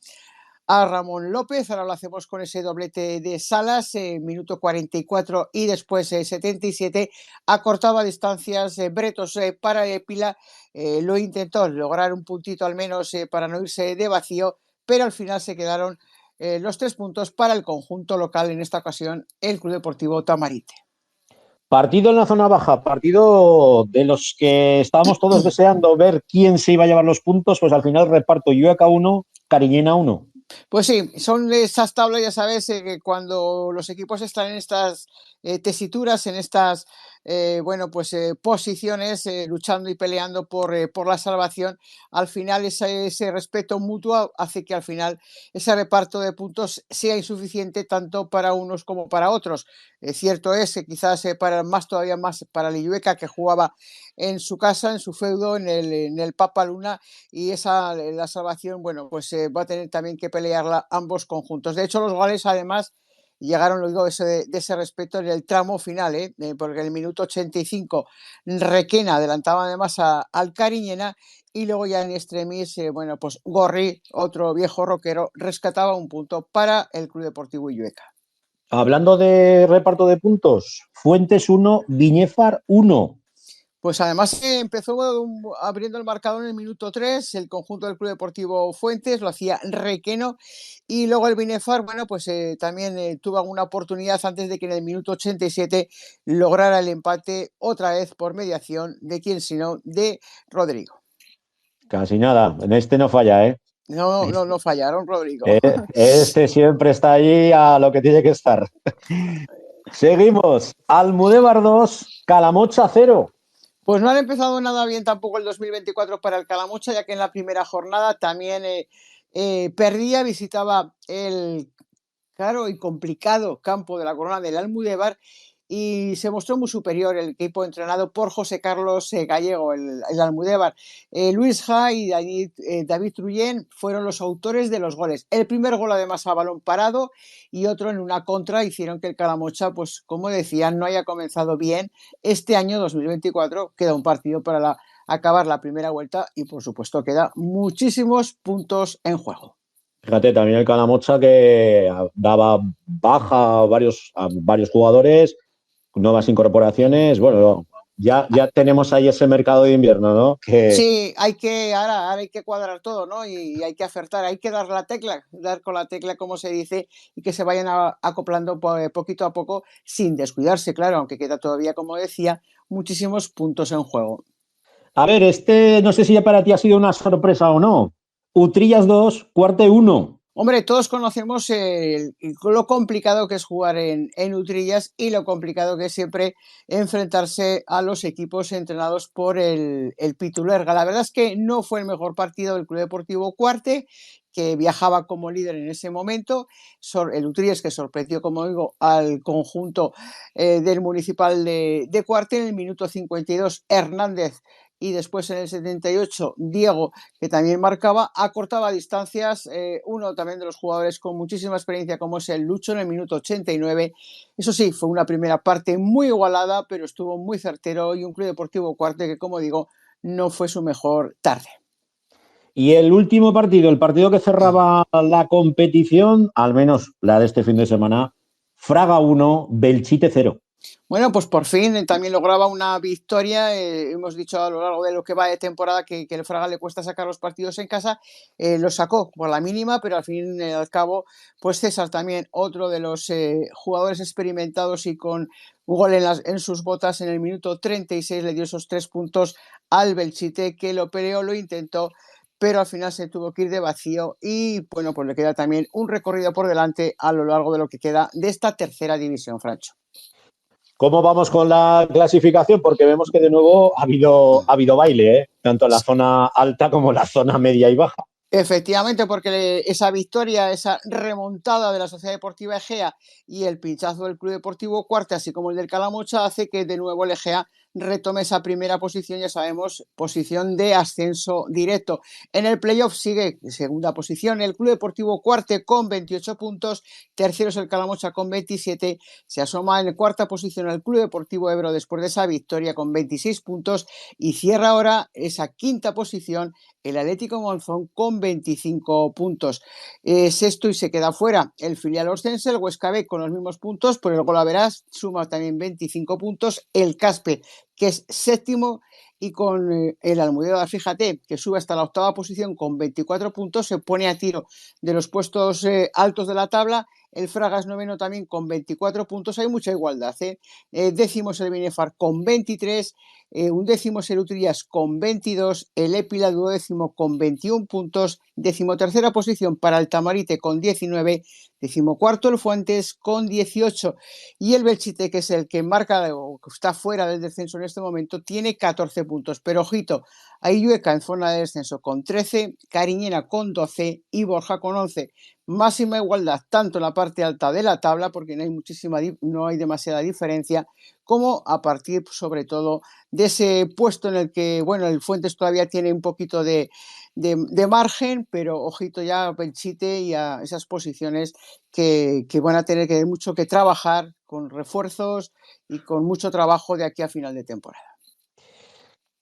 Ramón López, ahora lo hacemos con ese doblete de Salas, minuto 44 y después 77, acortaba distancias Bretos para Épila, lo intentó lograr un puntito al menos para no irse de vacío, pero al final se quedaron los 3 puntos para el conjunto local, en esta ocasión el Club Deportivo Tamarite. Partido en la zona baja, partido de los que estábamos todos deseando ver quién se iba a llevar los puntos, pues al final reparto Llueca 1, Cariñena 1. Pues sí, son esas tablas, ya sabes, que cuando los equipos están en estas tesituras, en estas bueno, pues posiciones, luchando y peleando por la salvación, al final ese respeto mutuo hace que al final ese reparto de puntos sea insuficiente tanto para unos como para otros. Cierto es que quizás todavía más para el Illueca, que jugaba en su casa, en su feudo, en el Papa Luna, y la salvación, bueno, pues va a tener también que pelearla ambos conjuntos. De hecho, los goles además llegaron, lo digo, de ese respeto en el tramo final, porque en el minuto 85 Requena adelantaba además al Cariñena, y luego ya en extremis, bueno, pues Gorri, otro viejo roquero, rescataba un punto para el Club Deportivo Illueca. Hablando de reparto de puntos, Fuentes 1, Viñéfar 1. Pues además empezó abriendo el marcador en el minuto 3, el conjunto del Club Deportivo Fuentes, lo hacía Requeno, y luego el Binefar, bueno, pues también tuvo alguna oportunidad antes de que en el minuto 87 lograra el empate, otra vez por mediación de quién sino de Rodrigo. Casi nada, en este no falla, ¿eh? No fallaron, Rodrigo. Este siempre está allí a lo que tiene que estar. Seguimos, Almudévar 2, Calamocha 0. Pues no han empezado nada bien tampoco el 2024 para el Calamocha, ya que en la primera jornada también perdía, visitaba el caro y complicado campo de la Corona del Almudévar y se mostró muy superior el equipo entrenado por José Carlos Gallego, el Almudévar. Luis Ja y David Trullén fueron los autores de los goles. El primer gol además a balón parado y otro en una contra hicieron que el Calamocha, pues como decían, no haya comenzado bien este año 2024. Queda un partido para acabar la primera vuelta y por supuesto queda muchísimos puntos en juego. Fíjate, también el Calamocha que daba baja a varios jugadores, nuevas incorporaciones. Bueno, ya tenemos ahí ese mercado de invierno, ¿no? Sí, ahora hay que cuadrar todo, ¿no? Y hay que acertar, hay que dar con la tecla, como se dice, y que se vayan acoplando poquito a poco, sin descuidarse, claro, aunque queda todavía, como decía, muchísimos puntos en juego. A ver, no sé si ya para ti ha sido una sorpresa o no. Utrillas 2, Cuarte 1. Hombre, todos conocemos lo complicado que es jugar en Utrillas y lo complicado que es siempre enfrentarse a los equipos entrenados por el Pitu Lerga. La verdad es que no fue el mejor partido del Club Deportivo Cuarte, que viajaba como líder en ese momento, el Utrillas que sorprendió, como digo, al conjunto del Municipal de Cuarte. En el minuto 52 Hernández y después en el 78 Diego, que también marcaba, acortaba distancias, uno también de los jugadores con muchísima experiencia como es el Lucho en el minuto 89. Eso sí, fue una primera parte muy igualada, pero estuvo muy certero, y un Club Deportivo Cuarte que, como digo, no fue su mejor tarde. Y el último partido, el partido que cerraba la competición, al menos la de este fin de semana, Fraga 1, Belchite 0. Bueno, pues por fin también lograba una victoria. Hemos dicho a lo largo de lo que va de temporada que el Fraga le cuesta sacar los partidos en casa. Lo sacó por la mínima, pero al fin y al cabo, pues César también, otro de los jugadores experimentados y con gol en sus botas, en el minuto 36 le dio esos 3 puntos al Belchite, que lo peleó, lo intentó, pero al final se tuvo que ir de vacío, y bueno, pues le queda también un recorrido por delante a lo largo de lo que queda de esta tercera división, Francho. ¿Cómo vamos con la clasificación? Porque vemos que de nuevo ha habido baile, tanto en la zona alta como en la zona media y baja. Efectivamente, porque esa victoria, esa remontada de la Sociedad Deportiva Egea y el pinchazo del Club Deportivo Cuarte, así como el del Calamocha, hace que de nuevo el Egea retome esa primera posición, ya sabemos, posición de ascenso directo. En el playoff sigue segunda posición el Club Deportivo Cuarte con 28 puntos, tercero es el Calamocha con 27, se asoma en cuarta posición el Club Deportivo Ebro después de esa victoria con 26 puntos, y cierra ahora esa quinta posición el Atlético Monzón con 25 puntos. Sexto y se queda fuera el filial oscense, el Huesca B, con los mismos puntos, pero luego la verás, suma también 25 puntos. El Caspe, que es séptimo, y con el Almudena, fíjate, que sube hasta la octava posición con 24 puntos, se pone a tiro de los puestos altos de la tabla. El Fraga es noveno también con 24 puntos, hay mucha igualdad. Décimo es el Binefar con 23, undécimo es el Utrillas con 22, el Épila duodécimo con 21 puntos, decimotercera posición para el Tamarite con 19, decimocuarto el Fuentes con 18, y el Belchite, que es el que marca o que está fuera del descenso en este momento, tiene 14 puntos. Pero ojito, hay Llueca en zona de descenso con 13, Cariñena con 12 y Borja con 11. Máxima igualdad tanto en la parte alta de la tabla, porque no hay demasiada diferencia, como a partir sobre todo de ese puesto en el que, bueno, el Fuentes todavía tiene un poquito de margen, pero ojito ya a Belchite y a esas posiciones que van a tener que mucho que trabajar, con refuerzos y con mucho trabajo de aquí a final de temporada.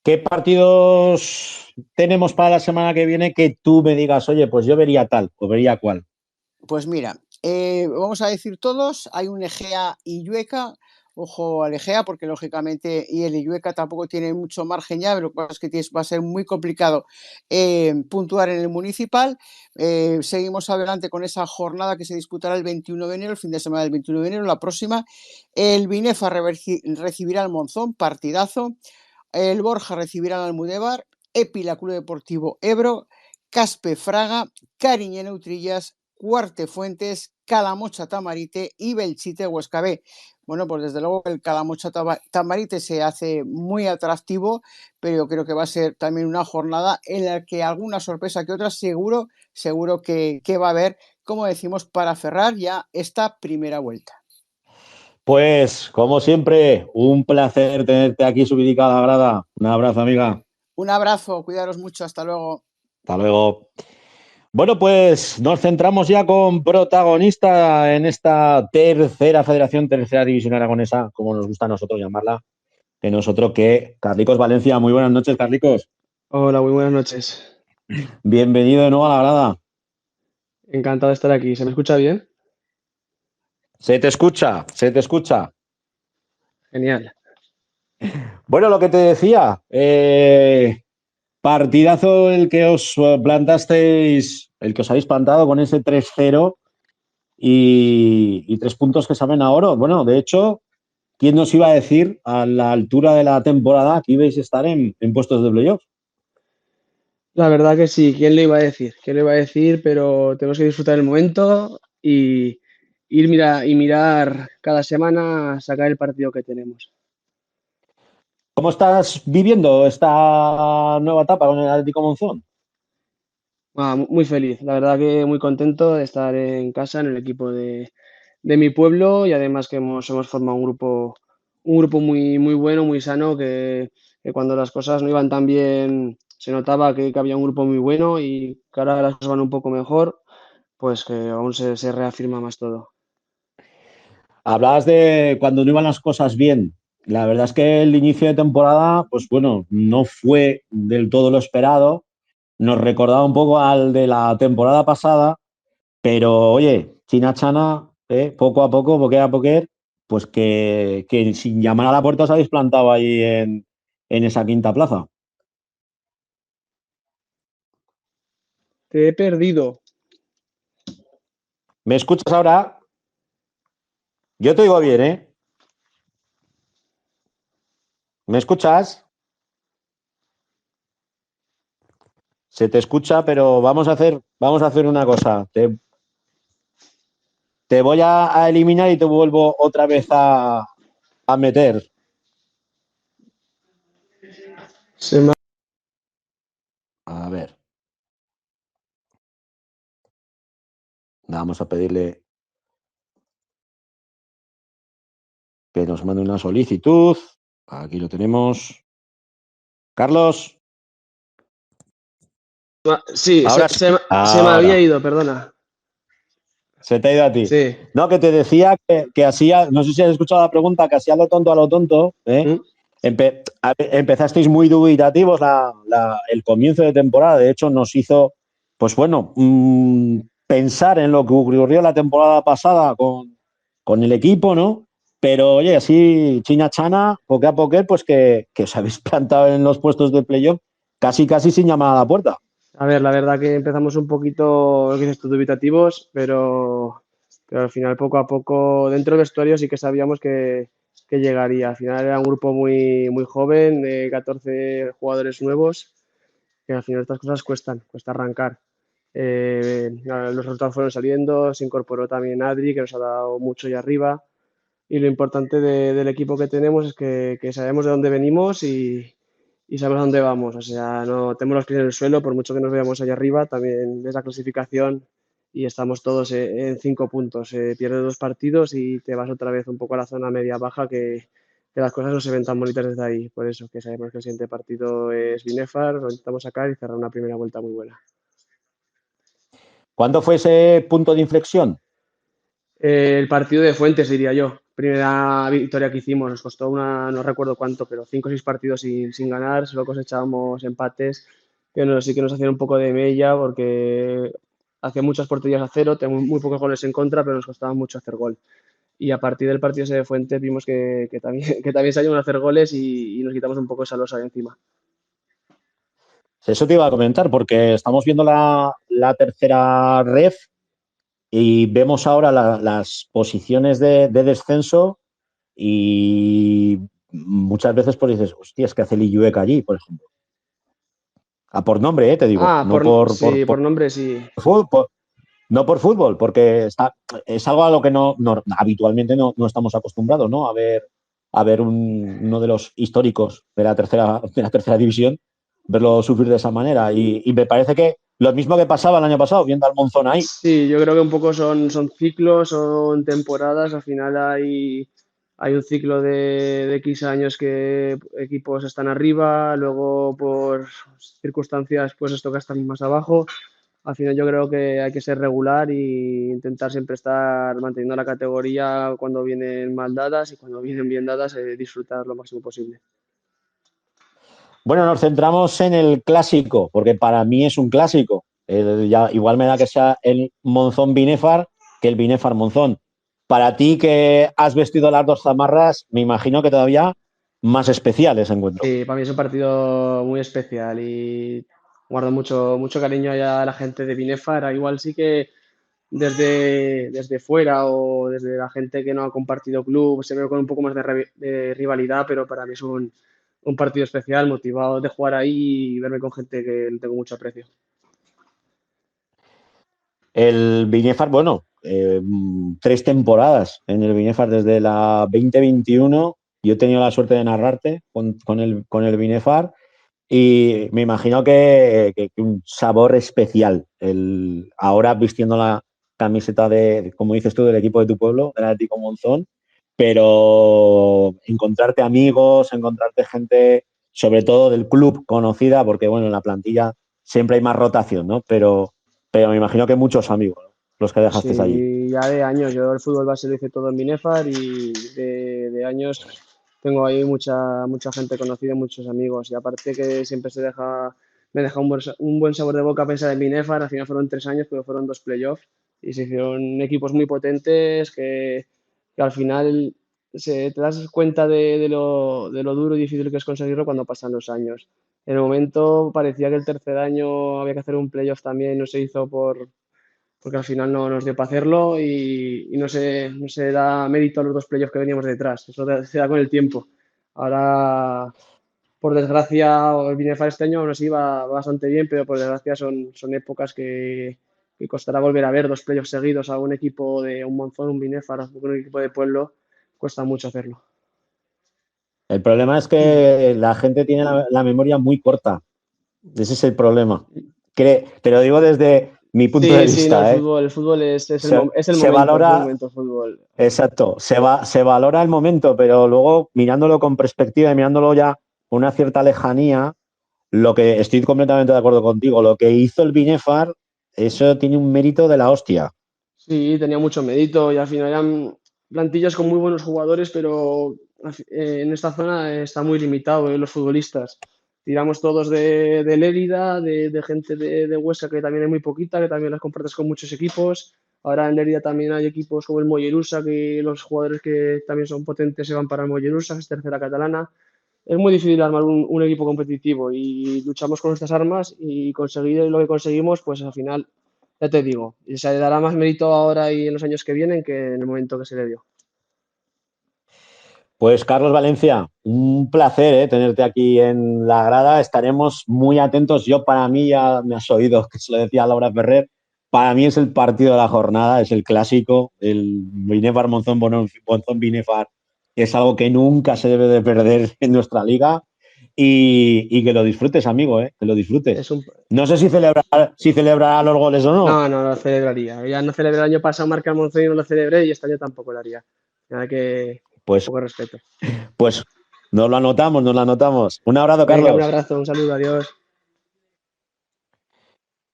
¿Qué partidos tenemos para la semana que viene que tú me digas, oye, pues yo vería tal o vería cual? Pues mira, vamos a decir todos, hay un Egea y Llueca. Ojo al Egea, porque lógicamente y el Illueca tampoco tiene mucho margen ya, pero lo que pasa es que va a ser muy complicado puntuar en el municipal. Seguimos adelante con esa jornada que se disputará el 21 de enero, el fin de semana del 21 de enero, la próxima. El Binefa recibirá al Monzón, partidazo. El Borja recibirá al Almudévar, Épila Club Deportivo Ebro, Caspe Fraga, Cariñena Utrillas, Cuarte Fuentes, Calamocha Tamarite y Belchite Huesca B. Bueno, pues desde luego el Calamocha Tamarite se hace muy atractivo, pero yo creo que va a ser también una jornada en la que alguna sorpresa que otra seguro que va a haber, como decimos, para cerrar ya esta primera vuelta. Pues, como siempre, un placer tenerte aquí subidicada a la grada. Un abrazo, amiga. Un abrazo, cuidaros mucho, hasta luego. Hasta luego. Bueno, pues nos centramos ya con protagonista en esta tercera federación, tercera división aragonesa, como nos gusta a nosotros llamarla, que nosotros que Carlicos Valencia. Muy buenas noches, Carlicos. Hola, muy buenas noches. Bienvenido de nuevo a la grada. Encantado de estar aquí. ¿Se me escucha bien? Se te escucha, se te escucha. Genial. Bueno, lo que te decía, partidazo el que os plantasteis, el que os habéis plantado con ese 3-0 y 3 puntos que saben a oro. Bueno, de hecho, ¿quién nos iba a decir a la altura de la temporada que ibais a estar en puestos de playoff? La verdad que sí. ¿Quién le iba a decir? ¿Quién le iba a decir? Pero tenemos que disfrutar el momento y mirar cada semana, sacar el partido que tenemos. ¿Cómo estás viviendo esta nueva etapa con el Atlético Monzón? Muy feliz, la verdad que muy contento de estar en casa, en el equipo de mi pueblo y además que hemos formado un grupo muy, muy bueno, muy sano, que cuando las cosas no iban tan bien se notaba que había un grupo muy bueno y que ahora las cosas van un poco mejor, pues que aún se reafirma más todo. Hablabas de cuando no iban las cosas bien. La verdad es que el inicio de temporada, pues bueno, no fue del todo lo esperado. Nos recordaba un poco al de la temporada pasada, pero oye, China Chana, poco a poco, poquer a poquer, pues que sin llamar a la puerta os habéis plantado ahí en esa quinta plaza. Te he perdido. ¿Me escuchas ahora? Yo te oigo bien, ¿eh? ¿Me escuchas? Se te escucha, pero vamos a hacer una cosa. Te voy a eliminar y te vuelvo otra vez a meter. Se me A ver, vamos a pedirle que nos mande una solicitud. Aquí lo tenemos. Carlos, Sí, ahora sí. se me había Ahora. ido, perdona. Se te ha ido a ti. Sí. No, que te decía que hacía, no sé si has escuchado la pregunta, que hacía lo tonto, ¿eh? ¿Mm? Empezasteis muy dubitativos el comienzo de temporada. De hecho, nos hizo, pues bueno, pensar en lo que ocurrió la temporada pasada con el equipo, ¿no? Pero oye, así China Chana, poco a poco, pues que os habéis plantado en los puestos de playoff casi sin llamar a la puerta. A ver, la verdad que empezamos un poquito, lo que dices tú, dubitativos, pero al final poco a poco dentro del vestuario sí que sabíamos que llegaría. Al final era un grupo muy, muy joven, de 14 jugadores nuevos, que al final estas cosas cuesta arrancar. Los resultados fueron saliendo, se incorporó también Adri, que nos ha dado mucho ahí arriba. Y lo importante del equipo que tenemos es que sabemos de dónde venimos y sabemos a dónde vamos. O sea, no tenemos los pies en el suelo, por mucho que nos veamos allá arriba, también ves la clasificación y estamos todos en 5 puntos. Pierdes 2 partidos y te vas otra vez un poco a la zona media-baja que las cosas no se ven tan bonitas desde ahí. Por eso que sabemos que el siguiente partido es Binefar, lo intentamos sacar y cerrar una primera vuelta muy buena. ¿Cuándo fue ese punto de inflexión? El partido de Fuentes, diría yo. Primera victoria que hicimos, nos costó no recuerdo cuánto, pero 5 o 6 partidos sin ganar, solo cosechábamos empates, que sí que nos hacían un poco de mella porque hacía muchas porterías a cero, tenemos muy pocos goles en contra, pero nos costaba mucho hacer gol. Y a partir del partido ese de Fuentes vimos que también, que también sabíamos hacer goles y nos quitamos un poco esa losa de encima. Eso te iba a comentar, porque estamos viendo la tercera ref y vemos ahora las posiciones de descenso y muchas veces pues dices, hostia, es que hace el Illueca allí, por ejemplo. Por nombre, te digo, no Sí, por nombre sí. fútbol, no por fútbol, porque es algo a lo que habitualmente no estamos acostumbrados, ¿no? A ver uno de los históricos de la tercera división, verlo sufrir de esa manera. Y me parece que lo mismo que pasaba el año pasado, viendo al Monzón ahí. Sí, yo creo que un poco son ciclos, son temporadas. Al final hay un ciclo de X años que equipos están arriba, luego por circunstancias pues les toca estar más abajo. Al final yo creo que hay que ser regular e intentar siempre estar manteniendo la categoría cuando vienen mal dadas y cuando vienen bien dadas, disfrutar lo máximo posible. Bueno, nos centramos en el clásico, porque para mí es un clásico. Igual me da que sea el Monzón Binefar que el Binefar Monzón. Para ti que has vestido las dos zamarras, me imagino que todavía más especial ese encuentro. Sí, para mí es un partido muy especial y guardo mucho cariño a la gente de Binefar. Igual sí que desde fuera o desde la gente que no ha compartido club se ve con un poco más de rivalidad, pero para mí es un partido especial, motivado de jugar ahí y verme con gente que le tengo mucho aprecio. El Binefar, bueno, 3 temporadas en el Binefar desde la 2021. Yo he tenido la suerte de narrarte con el Binefar Y me imagino que un sabor especial. Ahora vistiendo la camiseta como dices tú, del equipo de tu pueblo, del Atlético Monzón, pero encontrarte amigos, encontrarte gente, sobre todo del club conocida, porque bueno, en la plantilla siempre hay más rotación, ¿no? Pero me imagino que muchos amigos, ¿no? Los que dejaste allí. Sí, ya de años. Yo el fútbol base lo hice todo en Binefar y de años tengo ahí mucha gente conocida, muchos amigos. Y aparte que siempre me deja un buen sabor de boca pensar en Binefar. Al final fueron 3 años, pero fueron 2 playoffs y se hicieron equipos muy potentes que al final te das cuenta de lo duro y difícil que es conseguirlo cuando pasan los años. En el momento parecía que el tercer año había que hacer un playoff también, no se hizo porque al final no nos dio para hacerlo y no se da mérito a los 2 playoffs que veníamos detrás. Eso se da con el tiempo. Ahora, por desgracia, el Binefar este año aún así va bastante bien, pero por desgracia son épocas que costará volver a ver 2 playoffs seguidos a un equipo de un Monzón, un Binefar, un equipo de pueblo, cuesta mucho hacerlo. El problema es que la gente tiene la memoria muy corta. Ese es el problema. Te lo digo desde mi punto de Sí, no, el vista, ¿eh? fútbol, el fútbol es el Se momento, es el valora, momento fútbol. exacto, se valora el momento, pero luego mirándolo con perspectiva y mirándolo ya con una cierta lejanía, lo que estoy completamente de acuerdo contigo, lo que hizo el Binefar, eso tiene un mérito de la hostia. Sí, tenía mucho mérito y al final eran plantillas con muy buenos jugadores, pero en esta zona está muy limitado, los futbolistas. Tiramos todos de Lérida, de gente de Huesca, que también hay muy poquita, que también las compartes con muchos equipos. Ahora en Lérida también hay equipos como el Mollerusa, que los jugadores que también son potentes se van para el Mollerusa, que es tercera catalana. Es muy difícil armar un equipo competitivo y luchamos con nuestras armas y conseguir lo que conseguimos, pues al final, ya te digo, y se le dará más mérito ahora y en los años que vienen que en el momento que se le dio. Pues Carlos Valencia, un placer tenerte aquí en la grada. Estaremos muy atentos. Yo, para mí, ya me has oído que se lo decía Laura Ferrer. Para mí es el partido de la jornada, es el clásico, el Binefar Monzón Monzón Binefar. Es algo que nunca se debe de perder en nuestra liga y que lo disfrutes, amigo, que lo disfrutes. Es un... No sé si celebrará los goles o no. No, no lo celebraría. Ya no celebré el año pasado, marca el Monzón y no lo celebré y este año tampoco lo haría. Nada que Pues, poco respeto. pues nos lo anotamos, nos lo anotamos. Un abrazo, Venga, un Carlos. abrazo, un saludo, adiós.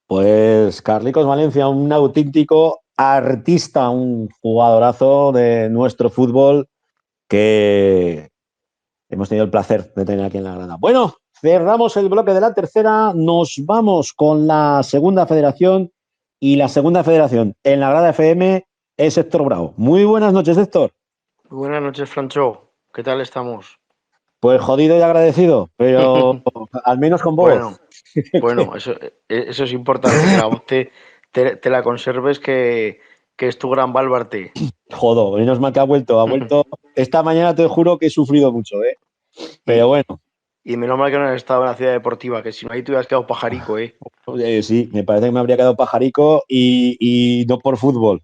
Pues Carlicos Valencia, un auténtico artista, un jugadorazo de nuestro fútbol que hemos tenido el placer de tener aquí en la grada. Bueno, cerramos el bloque de la tercera, nos vamos con la segunda federación y la segunda federación en la grada FM es Héctor Bravo. Muy buenas noches, Héctor. Buenas noches, Francho. ¿Qué tal estamos? Pues jodido y agradecido, pero al menos con voz. Bueno, eso es importante, que la voz te la conserves, que es tu gran baluarte. Jodo, menos mal que ha vuelto. Esta mañana te juro que he sufrido mucho, pero bueno. Y menos mal que no has estado en la ciudad deportiva, que si no ahí te hubieras quedado pajarico, Sí, me parece que me habría quedado pajarico y no por fútbol.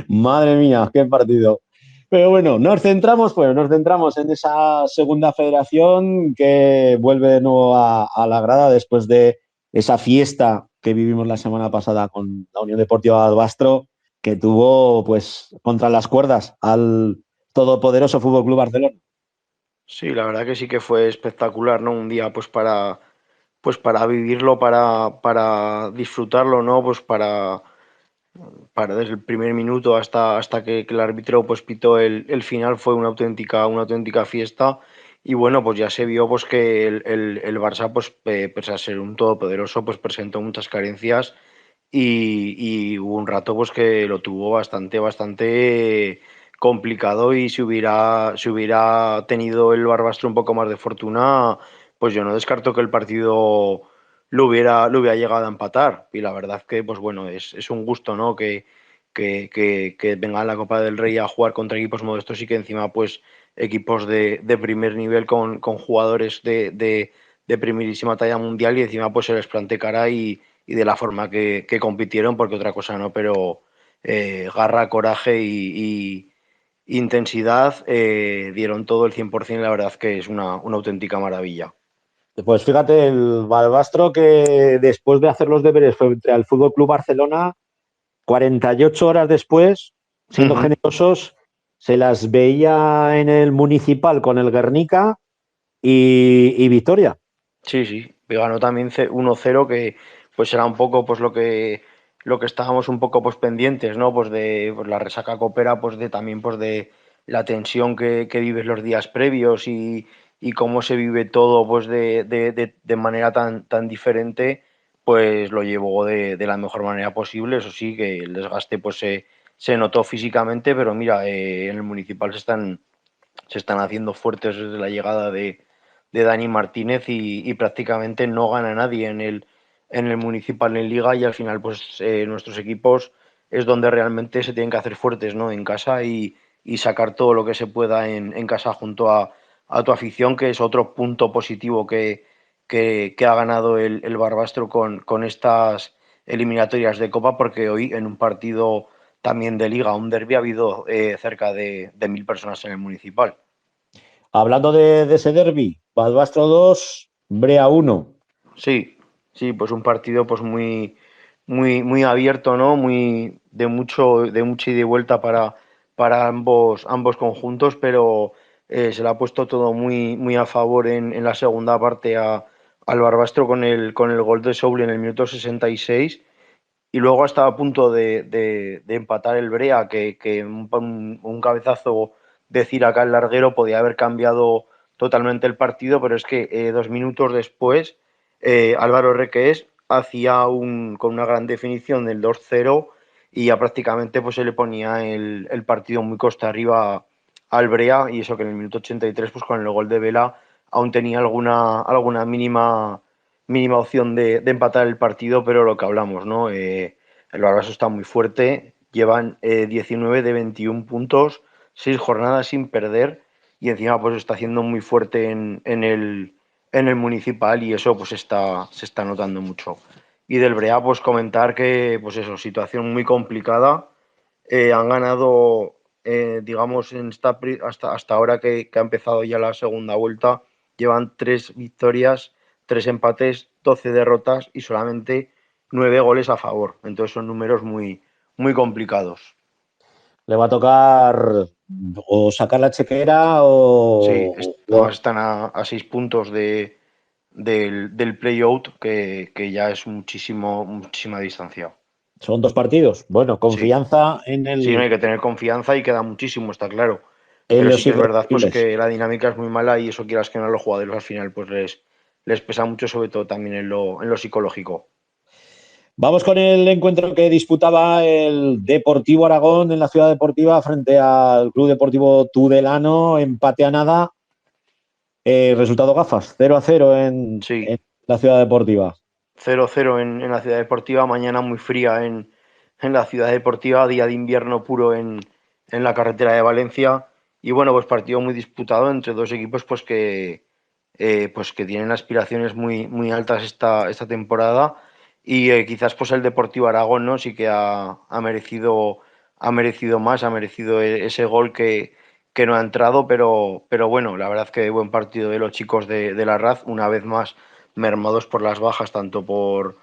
Madre mía, qué partido. Pero bueno, nos centramos en esa segunda federación que vuelve de nuevo a la grada después de esa fiesta que vivimos la semana pasada con la Unión Deportiva Albastro, que tuvo pues contra las cuerdas al todopoderoso Fútbol Club Barcelona. Sí, la verdad que sí que fue espectacular, ¿no? Un día pues para vivirlo, para disfrutarlo, ¿no? Pues para desde el primer minuto hasta que el árbitro pues pitó el final, fue una auténtica fiesta. Y bueno, pues ya se vio pues que el Barça, pues pese a ser un todopoderoso, pues presentó muchas carencias y hubo un rato pues que lo tuvo bastante complicado. Y si hubiera tenido el Barbastro un poco más de fortuna, pues yo no descarto que el partido lo hubiera llegado a empatar. Y la verdad que, pues bueno, es un gusto, ¿no? Que venga a la Copa del Rey a jugar contra equipos modestos y que encima, pues, equipos de primer nivel con jugadores de primerísima talla mundial, y encima, pues, se les plante cara y de la forma que compitieron, porque otra cosa no, pero garra, coraje intensidad, dieron todo el 100%, la verdad que es una auténtica maravilla. Pues fíjate, el Balbastro que después de hacer los deberes frente al Fútbol Club Barcelona, 48 horas después, siendo generosos, se las veía en el Municipal con el Guernica y victoria. Sí, ganó también 1-0, que pues era un poco pues lo que estábamos un poco pues pendientes, ¿no? Pues de pues, la resaca copera, pues de también pues de la tensión que vives los días previos y cómo se vive todo pues de manera tan diferente, pues lo llevó de la mejor manera posible. Eso sí, que el desgaste pues se notó físicamente, pero mira, en el Municipal se están haciendo fuertes desde la llegada de Dani Martínez y prácticamente no gana nadie en el Municipal en Liga, y al final pues nuestros equipos es donde realmente se tienen que hacer fuertes, ¿no? En casa y sacar todo lo que se pueda en casa junto a tu afición, que es otro punto positivo que ha ganado el Barbastro con estas eliminatorias de Copa, porque hoy en un partido también de Liga, un derbi, ha habido cerca de 1.000 personas en el Municipal. Hablando de ese derbi, Balbastro 2, Brea 1. Sí, pues un partido pues muy abierto, ¿no? Muy de mucha ida y vuelta para ambos conjuntos, pero se le ha puesto todo muy a favor en la segunda parte al Barbastro con el gol de Soule en el minuto 66, y luego estaba a punto de empatar el Brea, que un cabezazo de Cirac al larguero podía haber cambiado totalmente el partido, pero es que 2 minutos después Álvaro Requés hacía con una gran definición del 2-0, y ya prácticamente pues se le ponía el partido muy costa arriba al Brea, y eso que en el minuto 83 pues con el gol de Vela aún tenía alguna mínima opción de empatar el partido, pero lo que hablamos, ¿no? El Barbaso está muy fuerte, llevan 19 de 21 puntos, 6 jornadas sin perder, y encima pues está haciendo muy fuerte en el Municipal, y eso pues se está notando mucho. Y del Brea pues comentar que pues eso, situación muy complicada. Han ganado, digamos, hasta ahora que ha empezado ya la segunda vuelta, llevan 3 victorias, 3 empates, 12 derrotas y solamente 9 goles a favor. Entonces son números muy complicados. Le va a tocar o sacar la chequera Sí, o además están a 6 puntos del play-out, que ya es muchísima distancia. son 2 partidos. Bueno, Sí, confianza sí, no hay que tener confianza y queda muchísimo, está claro. en Pero sí los que es verdad pues irrepetibles. que la dinámica es muy mala, y eso quieras que no, a los jugadores al final pues les pesa mucho, sobre todo también en lo psicológico. Vamos con el encuentro que disputaba el Deportivo Aragón en la Ciudad Deportiva frente al Club Deportivo Tudelano. Empate a nada. Resultado gafas, 0-0 en Sí, la Ciudad Deportiva. 0-0 en la ciudad deportiva, mañana muy fría en la ciudad deportiva, día de invierno puro en la carretera de Valencia, y bueno, pues partido muy disputado entre dos equipos pues que tienen aspiraciones muy altas esta temporada, y quizás pues el Deportivo Aragón, ¿no? Sí que ha merecido más, ha merecido ese gol que no ha entrado, pero bueno, la verdad que buen partido de los chicos de la RAZ, una vez más mermados por las bajas, tanto por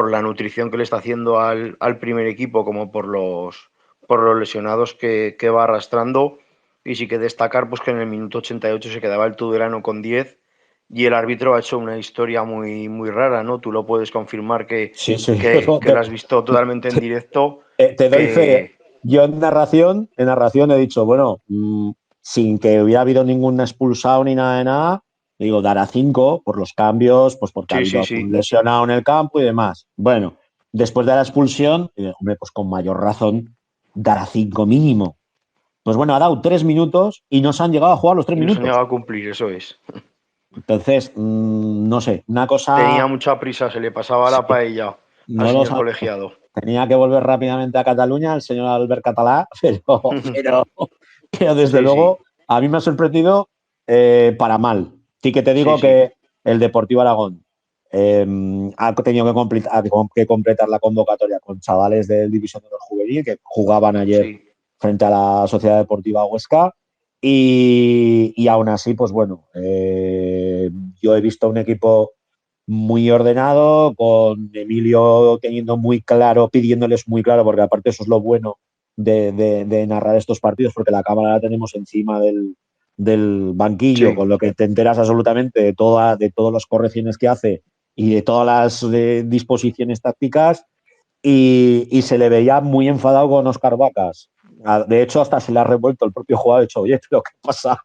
la nutrición que le está haciendo al primer equipo como por los lesionados que va arrastrando. Y sí que destacar pues que en el minuto 88 se quedaba el Tudelano con 10, y el árbitro ha hecho una historia muy rara, ¿no? Tú lo puedes confirmar Sí, sí. que lo has visto totalmente en directo, Te doy fe. que Yo en narración he dicho, bueno, sin que hubiera habido ningún expulsado ni nada de nada, digo, dará 5 por los cambios, pues porque ha habido sí, algún lesionado en el campo y demás. Bueno, después de la expulsión, hombre, pues con mayor razón, dará 5 mínimo. Pues bueno, ha dado 3 minutos y no se han llegado a jugar los 3 y no se han minutos. llegado a cumplir, eso es. Entonces, no sé, una cosa, Tenía mucha prisa, se le pasaba sí, la paella al no lo señor sabemos. colegiado. Tenía que volver rápidamente a Cataluña el señor Albert Catalá, pero desde Sí. luego a mí me ha sorprendido para mal. Sí que te Sí, digo sí, que el Deportivo Aragón ha tenido que completar la convocatoria con chavales del División de Honor Juvenil que jugaban ayer sí. frente a la Sociedad Deportiva Huesca. Y aún así, pues bueno, yo he visto un equipo muy ordenado, con Emilio teniendo muy claro, pidiéndoles muy claro, porque aparte eso es lo bueno de narrar estos partidos, porque la cámara la tenemos encima del banquillo, Sí, con lo que te enteras absolutamente de todas las correcciones que hace y de todas las disposiciones tácticas, y se le veía muy enfadado con Óscar Vacas. De hecho, hasta se le ha revuelto el propio jugador, ha dicho, oye, ¿pero qué pasa?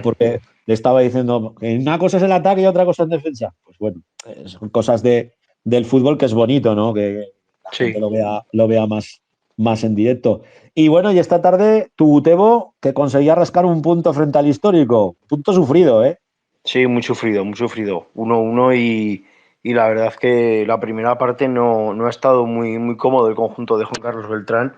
Porque le estaba diciendo que una cosa es el ataque y otra cosa es defensa. Pues bueno, son cosas del fútbol, que es bonito, ¿no? Que la gente sí. lo vea más en directo. Y bueno, y esta tarde tu Tebo, que conseguía rascar un punto frente al Histórico. Punto sufrido, ¿eh? Sí, muy sufrido, muy sufrido. 1-1 y la verdad que la primera parte no ha estado muy cómodo el conjunto de Juan Carlos Beltrán.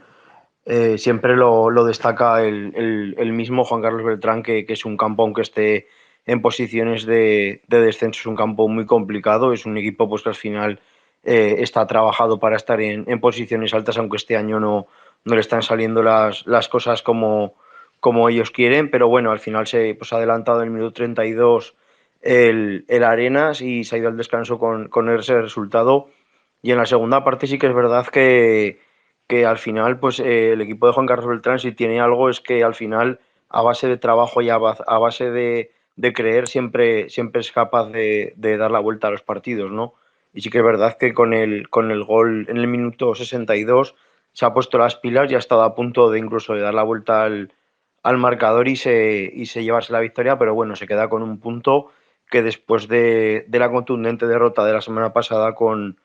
Siempre lo destaca el mismo Juan Carlos Beltrán, que es un campo, aunque esté en posiciones de descenso, es un campo muy complicado. Es un equipo pues que al final está trabajado para estar en posiciones altas, aunque este año no le están saliendo las cosas como ellos quieren. Pero bueno, al final se pues, ha adelantado en el minuto 32 el Arenas y se ha ido al descanso con ese resultado. Y en la segunda parte sí que es verdad que al final pues el equipo de Juan Carlos Beltrán, si tiene algo, es que al final a base de trabajo y a base de creer siempre es capaz de dar la vuelta a los partidos, ¿no? Y sí que es verdad que con el gol en el minuto 62 se ha puesto las pilas y ha estado a punto de incluso de dar la vuelta al marcador y se llevarse la victoria, pero bueno, se queda con un punto que después de la contundente derrota de la semana pasada con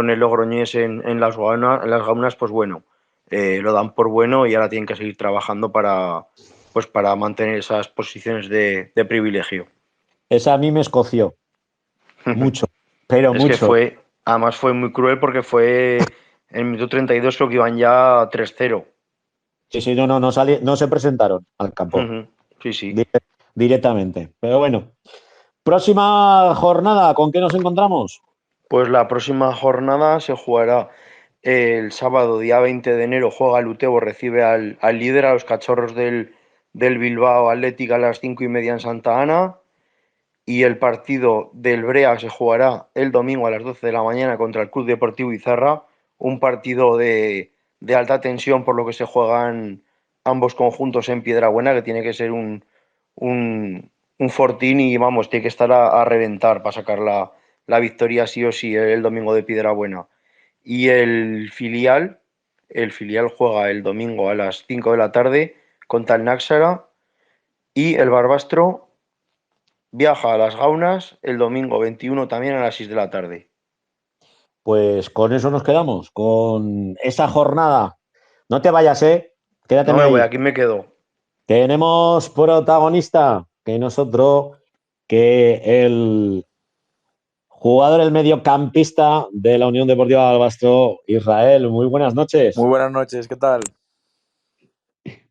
el Logroñés en las Gaunas, pues bueno, lo dan por bueno y ahora tienen que seguir trabajando para mantener esas posiciones de privilegio. Esa a mí me escoció mucho, pero Es que mucho. además fue muy cruel porque fue en el minuto 32, creo que iban ya 3-0. Sí, sí, no se presentaron al campo Sí, sí. di- directamente. Pero bueno, próxima jornada, ¿con qué nos encontramos? Pues la próxima jornada se jugará el sábado, día 20 de enero, juega el Utebo, recibe al líder, a los Cachorros del Bilbao Athletic, a las 5:30 en Santa Ana. Y el partido del Brea se jugará el domingo a las 12 de la mañana contra el Club Deportivo Izarra, un partido de alta tensión por lo que se juegan ambos conjuntos en Piedrabuena, que tiene que ser un fortín y vamos, tiene que estar a reventar para sacar la victoria sí o sí el domingo de Piedrabuena. Y el filial juega el domingo a las 5 de la tarde contra el Náxara y el Barbastro viaja a las Gaunas el domingo 21 también a las 6 de la tarde. Pues con eso nos quedamos, con esa jornada. No te vayas, ¿eh? No Quédateme me voy, ahí. aquí me quedo. Tenemos protagonista que nosotros, que el jugador, el mediocampista de la Unión Deportiva Albastro, Israel. Muy buenas Muy noches. buenas noches, ¿qué tal?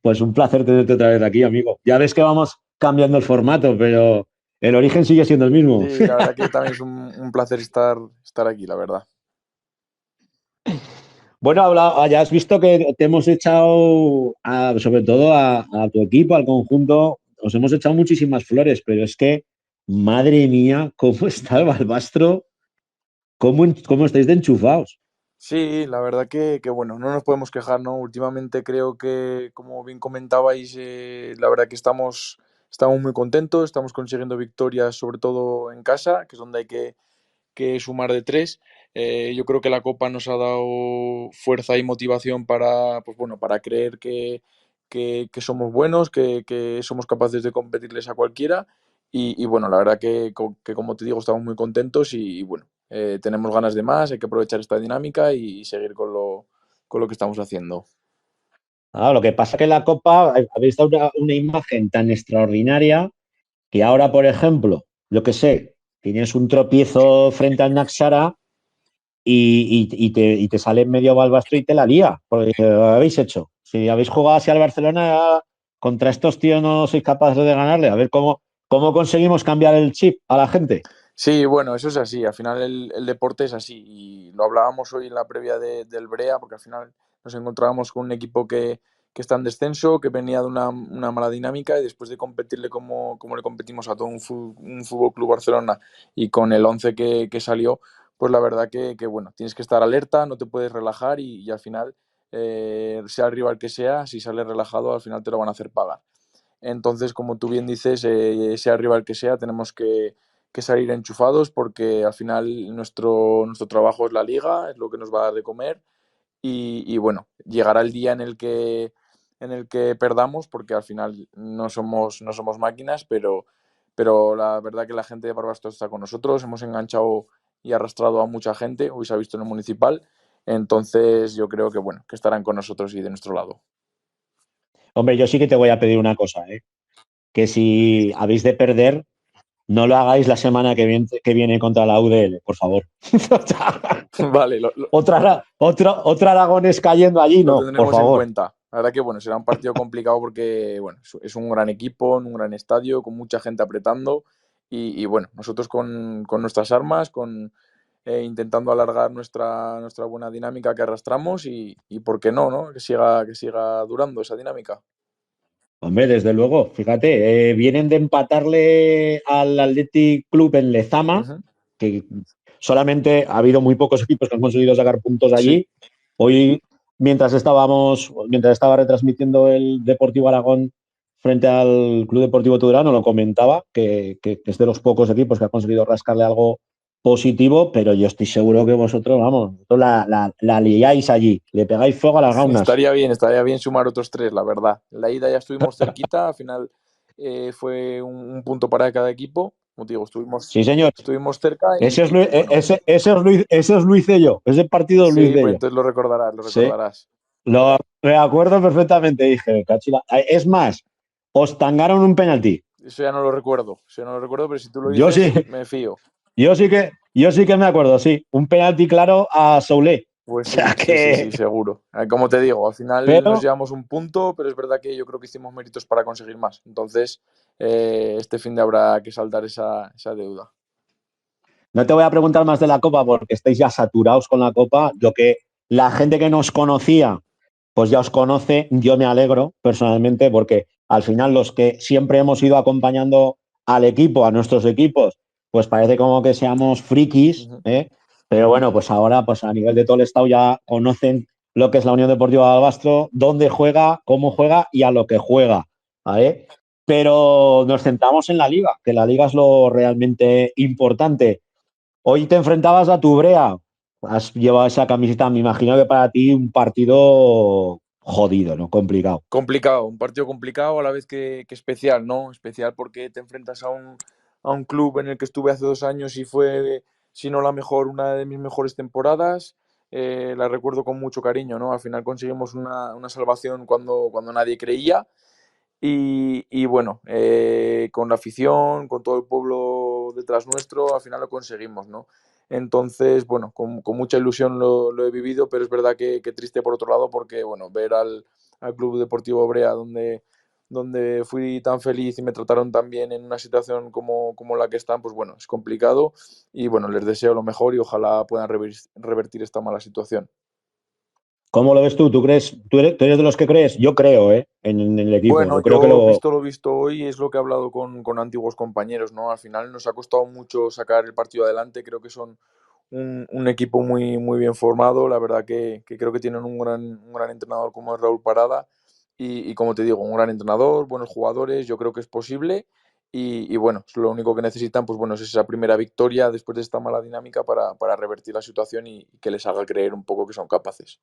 Pues un placer tenerte otra vez aquí, amigo. Ya ves que vamos cambiando el formato, pero el origen sigue siendo el mismo. Sí, la verdad que también es un placer estar aquí, la verdad. Bueno, ya has visto que te hemos echado, sobre todo a tu equipo, al conjunto, os hemos echado muchísimas flores, pero es que, madre mía, cómo está el Balbastro, cómo estáis de enchufados. Sí, la verdad que bueno, no nos podemos quejar, ¿no? Últimamente creo que, como bien comentabais, la verdad que estamos muy contentos, estamos consiguiendo victorias, sobre todo en casa, que es donde hay que sumar de tres. Yo creo que la Copa nos ha dado fuerza y motivación para, pues bueno, para creer que somos buenos, que somos capaces de competirles a cualquiera. Y bueno, la verdad que como te digo, estamos muy contentos y bueno, tenemos ganas de más, hay que aprovechar esta dinámica y seguir con lo que estamos haciendo. Lo que pasa que en la Copa habéis dado una imagen tan extraordinaria que ahora, por ejemplo, lo que sé, tienes un tropiezo frente al Naxara y te sale en medio Balbastro y te la lía, porque lo habéis hecho. Si habéis jugado así al Barcelona, contra estos tíos no sois capaces de ganarle. A ver cómo conseguimos cambiar el chip a la gente. Sí, bueno, eso es así. Al final el deporte es así. Y lo hablábamos hoy en la previa del Brea, porque al final nos encontrábamos con un equipo que está en descenso, que venía de una mala dinámica y después de competirle como le competimos a todo un Fútbol Club Barcelona y con el 11 que salió, pues la verdad que bueno, tienes que estar alerta, no te puedes relajar y al final, sea el rival que sea, si sales relajado al final te lo van a hacer pagar. Entonces, como tú bien dices, sea el rival que sea, tenemos que salir enchufados porque al final nuestro trabajo es la liga, es lo que nos va a dar de comer y bueno, llegará el día en el que perdamos porque al final no somos máquinas, pero la verdad que la gente de Barbastro está con nosotros, hemos enganchado y arrastrado a mucha gente, hoy se ha visto en el municipal, entonces yo creo que bueno, que estarán con nosotros y de nuestro lado. Hombre, yo sí que te voy a pedir una cosa, ¿eh? Que si habéis de perder, no lo hagáis la semana que viene contra la UDL, por favor. Vale, Otra Aragones cayendo allí, lo no, por tendremos en favor. cuenta. La verdad que bueno, será un partido complicado porque bueno, es un gran equipo, en un gran estadio, con mucha gente apretando y bueno, nosotros con nuestras armas, intentando alargar nuestra buena dinámica que arrastramos y por qué no, que siga durando esa dinámica. Hombre, desde luego, fíjate, vienen de empatarle al Athletic Club en Lezama, Ujú. que solamente ha habido muy pocos equipos que han conseguido sacar puntos allí. Sí. Hoy, mientras estaba retransmitiendo el Deportivo Aragón frente al Club Deportivo Tudelano, lo comentaba, que es de los pocos equipos que ha conseguido rascarle algo positivo, pero yo estoy seguro que vosotros, vamos, la liáis allí, le pegáis fuego a las gaunas. Estaría bien sumar otros 3, la verdad. En la ida ya estuvimos cerquita, al final fue un punto para cada equipo. Como te digo, Sí, señor. estuvimos cerca y Ese bueno. os lo hice yo. Ese partido lo Sí, hice pues yo. entonces lo recordarás. Sí, me acuerdo perfectamente. Dije, cachila. Es más, os tangaron un penalti. Eso ya no lo recuerdo, pero si tú lo Yo dices, sí, me fío. yo sí que me acuerdo, sí. Un penalti claro a Soulé. Pues O sí, sea que. seguro. Como te digo, al final nos Pero llevamos un punto, pero es verdad que yo creo que hicimos méritos para conseguir más. Entonces, este fin de habrá que saldar esa deuda. no te voy a preguntar más de la Copa porque estáis ya saturados con la Copa. Yo que la gente que nos conocía, pues ya os conoce. Yo me alegro personalmente porque al final los que siempre hemos ido acompañando al equipo, a nuestros equipos, pues parece como que seamos frikis, Ujú. ¿eh? Pero bueno, pues ahora pues a nivel de todo el estado ya conocen lo que es la Unión Deportiva de Albastro, dónde juega, cómo juega y a lo que juega, ¿vale? Pero nos centramos en la liga, que la liga es lo realmente importante. Hoy te enfrentabas a tu Brea. Has llevado esa camiseta, me imagino que para ti un partido jodido, ¿no? Complicado. Complicado, un partido complicado a la vez que especial, ¿no? Especial porque te enfrentas a un club en el que estuve hace 2 años y fue, si no la mejor, una de mis mejores temporadas. La recuerdo con mucho cariño, ¿no? Al final conseguimos una salvación cuando nadie creía y bueno, con la afición, con todo el pueblo detrás nuestro, al final lo conseguimos, ¿no? Entonces, bueno, con mucha ilusión lo he vivido, pero es verdad que triste por otro lado porque, bueno, ver al Club Deportivo Brea donde fui tan feliz y me trataron tan bien en una situación como la que están, pues bueno, es complicado y bueno, les deseo lo mejor y ojalá puedan revertir esta mala situación. ¿Cómo lo ves tú? ¿Tú crees? ¿Tú eres de los que crees? Yo creo, ¿eh? En el equipo. Bueno, Yo creo que yo lo. visto lo visto hoy es lo que he hablado con antiguos compañeros, ¿no? Al final nos ha costado mucho sacar el partido adelante, creo que son un equipo muy, muy bien formado, la verdad que creo que tienen un gran entrenador como es Raúl Parada y como te digo, un gran entrenador, buenos jugadores, yo creo que es posible y bueno, lo único que necesitan pues bueno, es esa primera victoria después de esta mala dinámica para revertir la situación y que les haga creer un poco que son capaces.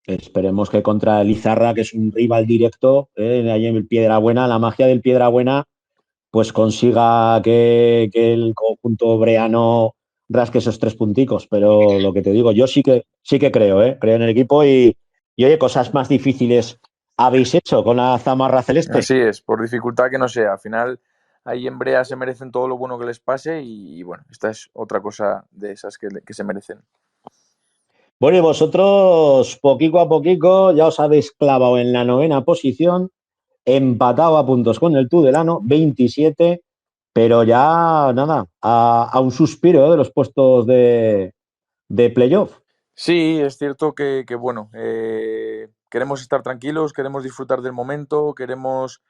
Esperemos que contra el Izarra, que es un rival directo, ahí en el Piedrabuena, la magia del Piedrabuena, pues consiga que el conjunto breano rasque esos 3 punticos. Pero lo que te digo, yo sí que creo, ¿eh? Creo en el equipo y oye, cosas más difíciles habéis hecho con la zamarra celeste. Así es, por dificultad que no sea. Al final, ahí en Brea se merecen todo lo bueno que les pase y bueno, esta es otra cosa de esas que se merecen. Bueno, y vosotros, poquito a poquito, ya os habéis clavado en la 9ª posición, empatado a puntos con el Tudelano, 27, pero ya nada, a un suspiro, de los puestos de playoff. Sí, es cierto que bueno, queremos estar tranquilos, queremos disfrutar del momento, queremos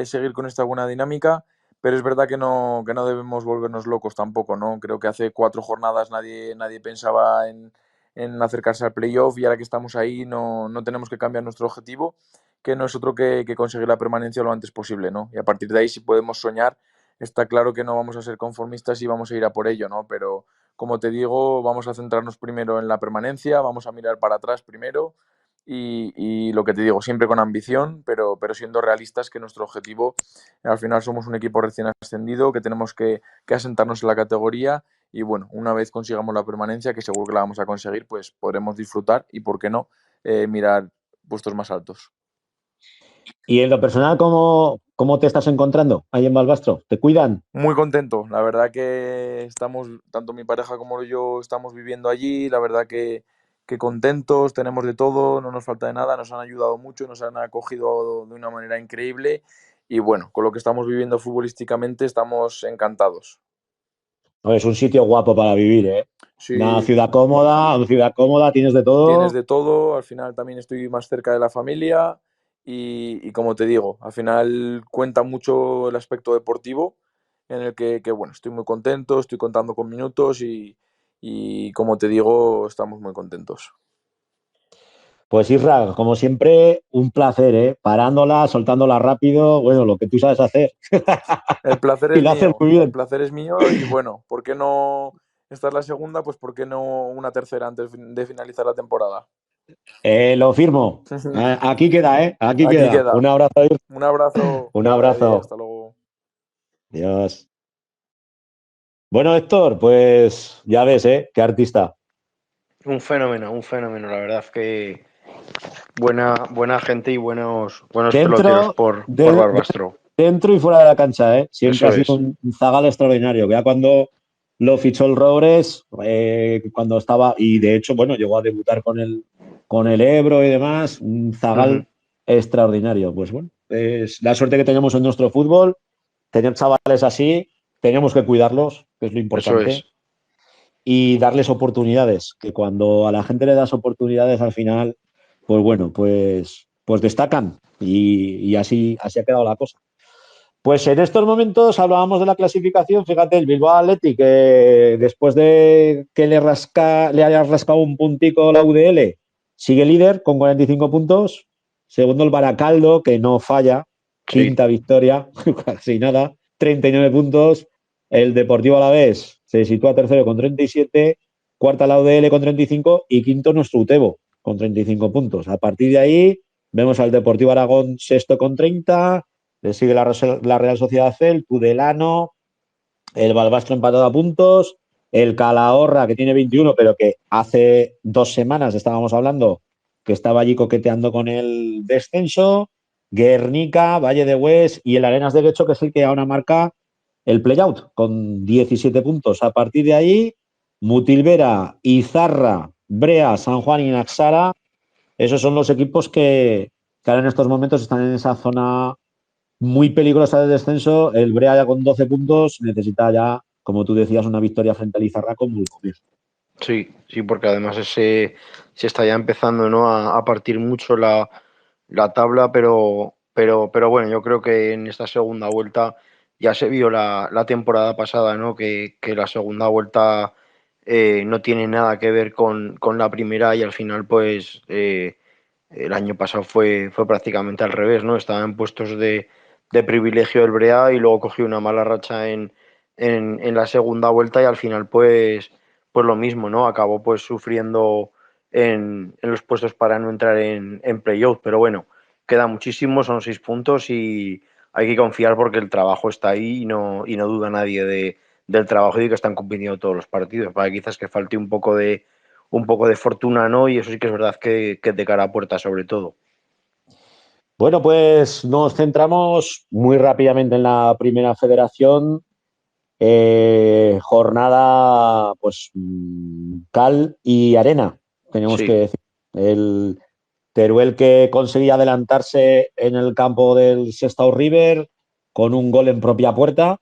seguir con esta buena dinámica, pero es verdad que no debemos volvernos locos tampoco, ¿no? Creo que hace 4 jornadas nadie pensaba en acercarse al playoff y ahora que estamos ahí no tenemos que cambiar nuestro objetivo, que no es otro que conseguir la permanencia lo antes posible, ¿no? Y a partir de ahí, si podemos soñar, está claro que no vamos a ser conformistas y vamos a ir a por ello, ¿no? Pero como te digo, vamos a centrarnos primero en la permanencia, vamos a mirar para atrás primero y lo que te digo, siempre con ambición, pero siendo realistas que nuestro objetivo, al final somos un equipo recién ascendido, que tenemos que asentarnos en la categoría y bueno, una vez consigamos la permanencia, que seguro que la vamos a conseguir, pues podremos disfrutar y, ¿por qué no?, mirar puestos más altos. Y en lo personal, ¿cómo te estás encontrando ahí en Balbastro? ¿Te cuidan? Muy contento, la verdad que estamos, tanto mi pareja como yo estamos viviendo allí, la verdad que contentos, tenemos de todo, no nos falta de nada, nos han ayudado mucho, nos han acogido de una manera increíble y bueno, con lo que estamos viviendo futbolísticamente estamos encantados. Es un sitio guapo para vivir, ¿eh? Sí, Una ciudad cómoda, tienes de tienes todo. de todo, al final también estoy más cerca de la familia y como te digo, al final cuenta mucho el aspecto deportivo en el que, bueno, estoy muy contento, estoy contando con minutos y como te digo, estamos muy contentos. Pues Isra, como siempre, un placer, ¿eh? Parándola, soltándola rápido, bueno, lo que tú sabes hacer. El placer Y es lo haces mío, muy el bien. placer es mío y bueno, ¿por qué no? Esta es la segunda, pues ¿por qué no una tercera antes de finalizar la temporada? Lo firmo. Aquí queda, ¿eh? Aquí Aquí queda. queda. Un abrazo, Isra. Un abrazo, Un que vaya bien, abrazo. hasta luego. Adiós. Bueno, Héctor, pues ya ves, ¿eh? Qué artista. Un fenómeno. La verdad que buena gente y buenos peloteros Dentro, por Barbastro. dentro y fuera de la cancha, ¿eh? Siempre Eso ha sido es. un zagal extraordinario. Ya cuando lo fichó el Robres, cuando estaba, y de hecho, bueno, llegó a debutar con el Ebro y demás, un zagal extraordinario. Pues bueno, es la suerte que tenemos en nuestro fútbol, tener chavales así, tenemos que cuidarlos, que es lo Eso es. importante, y darles oportunidades, que cuando a la gente le das oportunidades al final, pues bueno, pues destacan y así ha quedado la cosa. Pues en estos momentos hablábamos de la clasificación, fíjate, el Bilbao Athletic, que después de que le haya rascado un puntico la UDL, sigue líder con 45 puntos, segundo el Baracaldo, que no falla, Sí. quinta victoria, casi nada, 39 puntos, el Deportivo Alavés se sitúa tercero con 37, cuarta la UDL con 35 y quinto nuestro Utebo con 35 puntos. A partir de ahí vemos al Deportivo Aragón sexto con 30, le sigue la Real Sociedad C, el Tudelano, el Balbastro empatado a puntos, el Calahorra que tiene 21, pero que hace 2 semanas estábamos hablando que estaba allí coqueteando con el descenso, Guernica, Valle de Hues y el Arenas de Guecho, que es el que ahora marca el playout con 17 puntos. A partir de ahí, Mutilvera, Izarra, Brea, San Juan y Naxara, esos son los equipos que ahora en estos momentos están en esa zona muy peligrosa de descenso. El Brea ya con 12 puntos necesita ya, como tú decías, una victoria frente al Izarra con muy comienzo. Sí, porque además se está ya empezando, ¿no?, a partir mucho la tabla, pero bueno, yo creo que en esta segunda vuelta ya se vio la temporada pasada, ¿no?, que la segunda vuelta no tiene nada que ver con la primera y al final pues el año pasado fue prácticamente al revés, ¿no? Estaba en puestos de privilegio el Brea y luego cogió una mala racha en la segunda vuelta y al final pues lo mismo, ¿no? Acabó pues sufriendo en los puestos para no entrar en playoff, pero bueno, queda muchísimo, son 6 puntos y hay que confiar porque el trabajo está ahí y no duda nadie del trabajo y de que están compitiendo todos los partidos, para quizás que falte un poco de fortuna, ¿no? Y eso sí que es verdad que de cara a puerta sobre todo. Bueno, pues nos centramos muy rápidamente en la primera federación. Jornada, pues, cal y arena, tenemos que Sí, decir. El Teruel que conseguía adelantarse en el campo del Sestao River con un gol en propia puerta.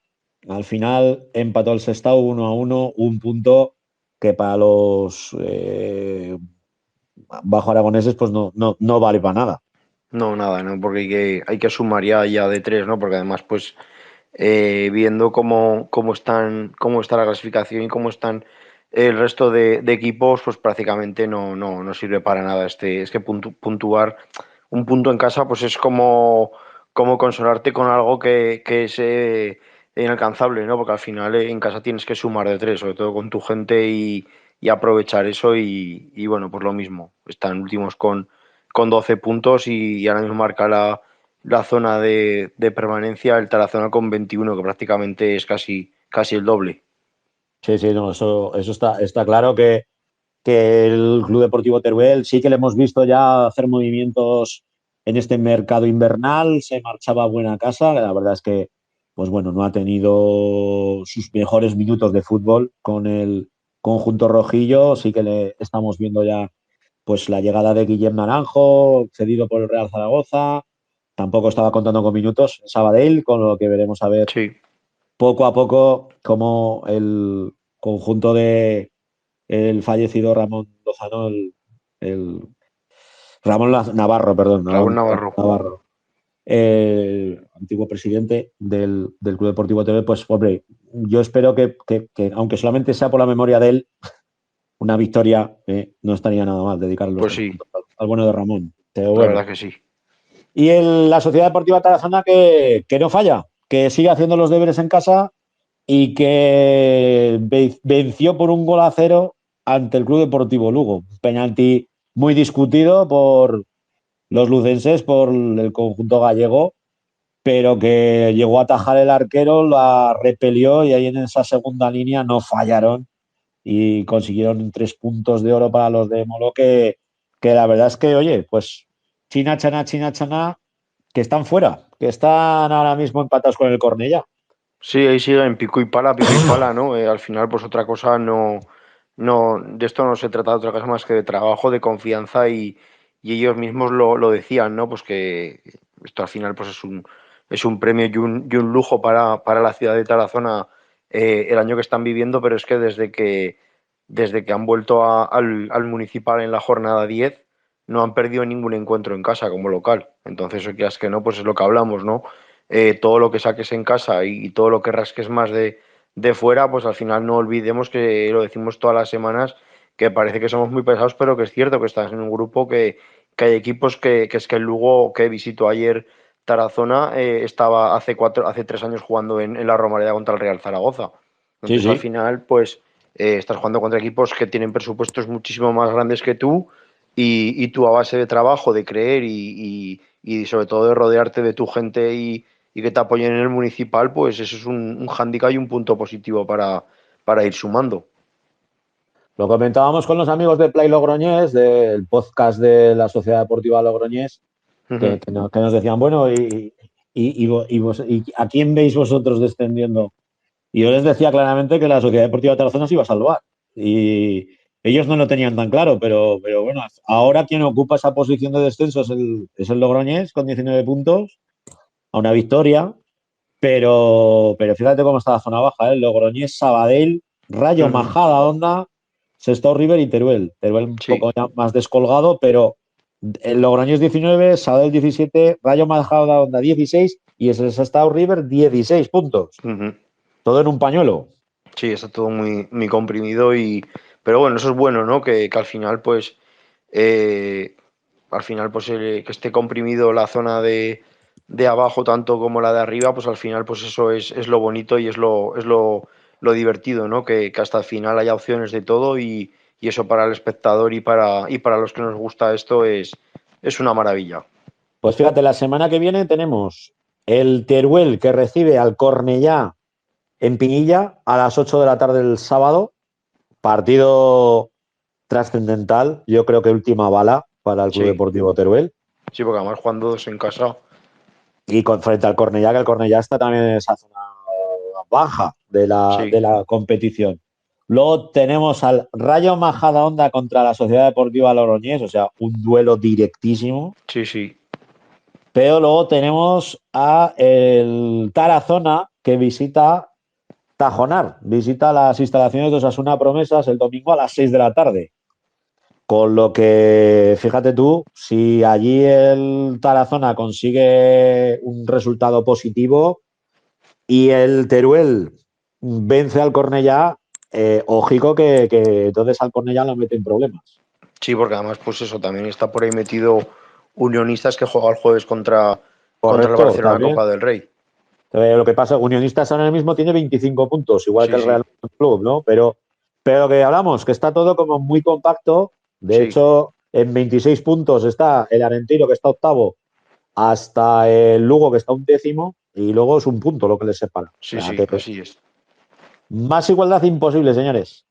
Al final empató el Sestao 1-1, un punto que para los bajo Aragoneses, pues no vale para nada. No, nada, ¿no? Porque hay que sumar ya de 3, ¿no? Porque además, pues, viendo cómo está la clasificación y cómo están el resto de equipos, pues prácticamente no sirve para nada. Es que puntuar un punto en casa, pues es como consolarte con algo que es inalcanzable, ¿no? Porque al final en casa tienes que sumar de 3, sobre todo con tu gente y aprovechar eso y bueno, pues lo mismo. Están últimos con 12 puntos y ahora mismo marca la zona de permanencia el Tarazona con 21, que prácticamente es casi el doble. Sí, sí, no, eso está claro que el Club Deportivo Teruel sí que le hemos visto ya hacer movimientos en este mercado invernal, se marchaba a buena casa, la verdad es que, pues bueno, no ha tenido sus mejores minutos de fútbol con el conjunto rojillo, sí que le estamos viendo ya pues la llegada de Guillem Naranjo, cedido por el Real Zaragoza, tampoco estaba contando con minutos en Sabadell, con lo que veremos a ver Sí, poco a poco cómo el conjunto de el fallecido Ramón Lozano, el Navarro, perdón, Raúl Ramón Navarro. Navarro, el antiguo presidente del Club Deportivo TV, pues hombre, yo espero que, aunque solamente sea por la memoria de él, una victoria no estaría nada mal dedicarle los Pues 3 sí, puntos al bueno de Ramón. Pero la bueno. verdad que sí. Y la Sociedad Deportiva Tarazona que no falla, que sigue haciendo los deberes en casa y que venció por 1-0 ante el Club Deportivo Lugo. Un penalti muy discutido por los lucenses, por el conjunto gallego, pero que llegó a atajar el arquero, la repelió y ahí en esa segunda línea no fallaron y consiguieron 3 puntos de oro para los de Molo, que la verdad es que, oye, pues China, Chana, que están fuera, que están ahora mismo empatados con el Cornellá. Sí, ahí siguen pico y pala, ¿no? Al final, pues otra cosa de esto no se trata de otra cosa más que de trabajo, de confianza y ellos mismos lo decían, ¿no? Pues que esto al final pues es un premio y un lujo para la ciudad de Tarazona el año que están viviendo, pero es que desde que han vuelto al municipal en la jornada 10 no han perdido ningún encuentro en casa como local. Entonces, eso quieras que no, pues es lo que hablamos, ¿no? Todo lo que saques en casa y todo lo que rasques más de fuera, pues al final no olvidemos que lo decimos todas las semanas, que parece que somos muy pesados, pero que es cierto que estás en un grupo que hay equipos que es que el Lugo, que visitó ayer Tarazona, estaba hace 3 años jugando en la Romareda contra el Real Zaragoza. Sí, Entonces al sí. final, pues estás jugando contra equipos que tienen presupuestos muchísimo más grandes que tú y tú a base de trabajo, de creer y sobre todo de rodearte de tu gente y que te apoyen en el municipal, pues eso es un hándicap y un punto positivo para ir sumando. Lo comentábamos con los amigos de Play Logroñés, del podcast de la Sociedad Deportiva Logroñés, Ujú. que nos decían, bueno, ¿y a quién veis vosotros descendiendo? Y yo les decía claramente que la Sociedad Deportiva Tarazona se iba a salvar. Y ellos no lo tenían tan claro, pero bueno, ahora quien ocupa esa posición de descenso es el Logroñés con 19 puntos, a una victoria. Pero fíjate cómo está la zona baja, ¿eh? Logroñés, Sabadell, Rayo Ujú. Majada, Onda, Sestao River y Teruel. Teruel un Sí, poco ya más descolgado, pero el Logroñés 19, Sabadell 17, Rayo Majada, Onda 16 y el Sestao River 16 puntos. ujú. Todo en un pañuelo. Sí, está todo muy comprimido pero bueno, eso es bueno, ¿no? Que eh, al final, pues que esté comprimido la zona de abajo tanto como la de arriba, pues al final, pues eso es lo bonito y es lo divertido, ¿no? Que hasta el final haya opciones de todo y eso para el espectador y para los que nos gusta esto es una maravilla. Pues fíjate, la semana que viene tenemos el Teruel que recibe al Cornellá en Pinilla a las 8 de la tarde del sábado. Partido trascendental, yo creo que última bala para el Club Sí, Deportivo Teruel. sí, porque además jugando dos en casa, Y frente al Cornellá, que el Cornellá está también en esa zona baja de la, sí, de la competición. Luego tenemos al Rayo Majadahonda contra la Sociedad Deportiva Logroñés, o sea, un duelo directísimo. sí, sí. Pero luego tenemos a el Tarazona que visita Tajonar, visita las instalaciones de Osasuna Promesas el domingo a las 6 de la tarde. Con lo que, fíjate tú, si allí el Tarazona consigue un resultado positivo y el Teruel vence al Cornellá, ojico que entonces al Cornellá lo mete en problemas. Sí, porque además, pues eso, también está por ahí metido Unionistas que juega el jueves contra el Correcto, Barcelona también. Copa del Rey. Lo que pasa, Unionistas ahora mismo tiene 25 puntos, igual Sí, que el sí. Real Club, ¿no? Pero que hablamos, que está todo como muy compacto. De Sí. hecho, en 26 puntos está el Arentino, que está octavo, hasta el Lugo, que está 11º, y luego es un punto lo que les separa. Sí, O sea, sí, que así es. más igualdad imposible, señores.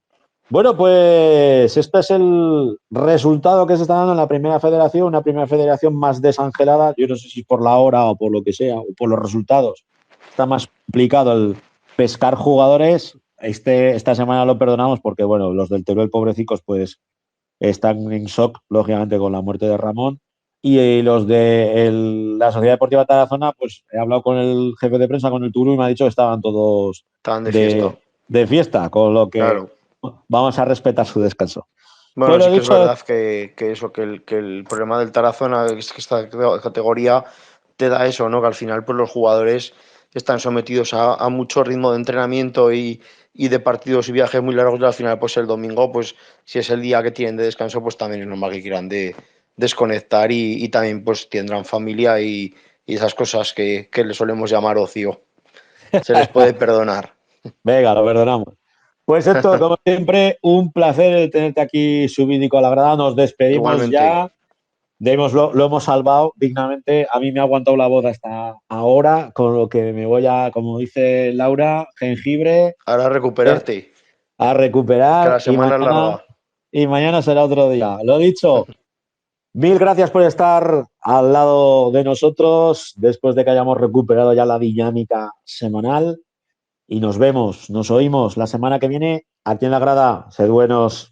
Bueno, pues este es el resultado que se está dando en la primera federación, una primera federación más desangelada. Yo no sé si por la hora o por lo que sea, o por los resultados. Está más complicado el pescar jugadores. Esta semana lo perdonamos porque, bueno, los del Teruel, pobrecicos, pues están en shock, lógicamente, con la muerte de Ramón. Y los de la Sociedad Deportiva Tarazona, pues he hablado con el jefe de prensa, con el Turu, y me ha dicho que estaban todos Estaban de fiesta. de fiesta, con lo que Claro. vamos a respetar su descanso. Bueno, Pero sí que es dicho, verdad que eso, que el problema del Tarazona es que esta categoría te da eso, ¿no? Que al final, pues los jugadores están sometidos a mucho ritmo de entrenamiento y de partidos y viajes muy largos, y al final, pues el domingo, pues si es el día que tienen de descanso, pues también es normal que quieran desconectar y también pues tendrán familia y esas cosas que le solemos llamar ocio. Se les puede perdonar. venga, lo perdonamos. Pues Héctor, como siempre, un placer el tenerte aquí subidico a la grada. Nos despedimos Igualmente. ya. Lo hemos salvado dignamente. A mí me ha aguantado la voz hasta ahora, con lo que me voy a, como dice Laura, jengibre, Ahora recuperarte, a que recuperar la semana es larga. y mañana será otro día. Lo dicho, mil gracias por estar al lado de nosotros después de que hayamos recuperado ya la dinámica semanal. Y nos vemos, nos oímos la semana que viene aquí en la grada. Sed buenos.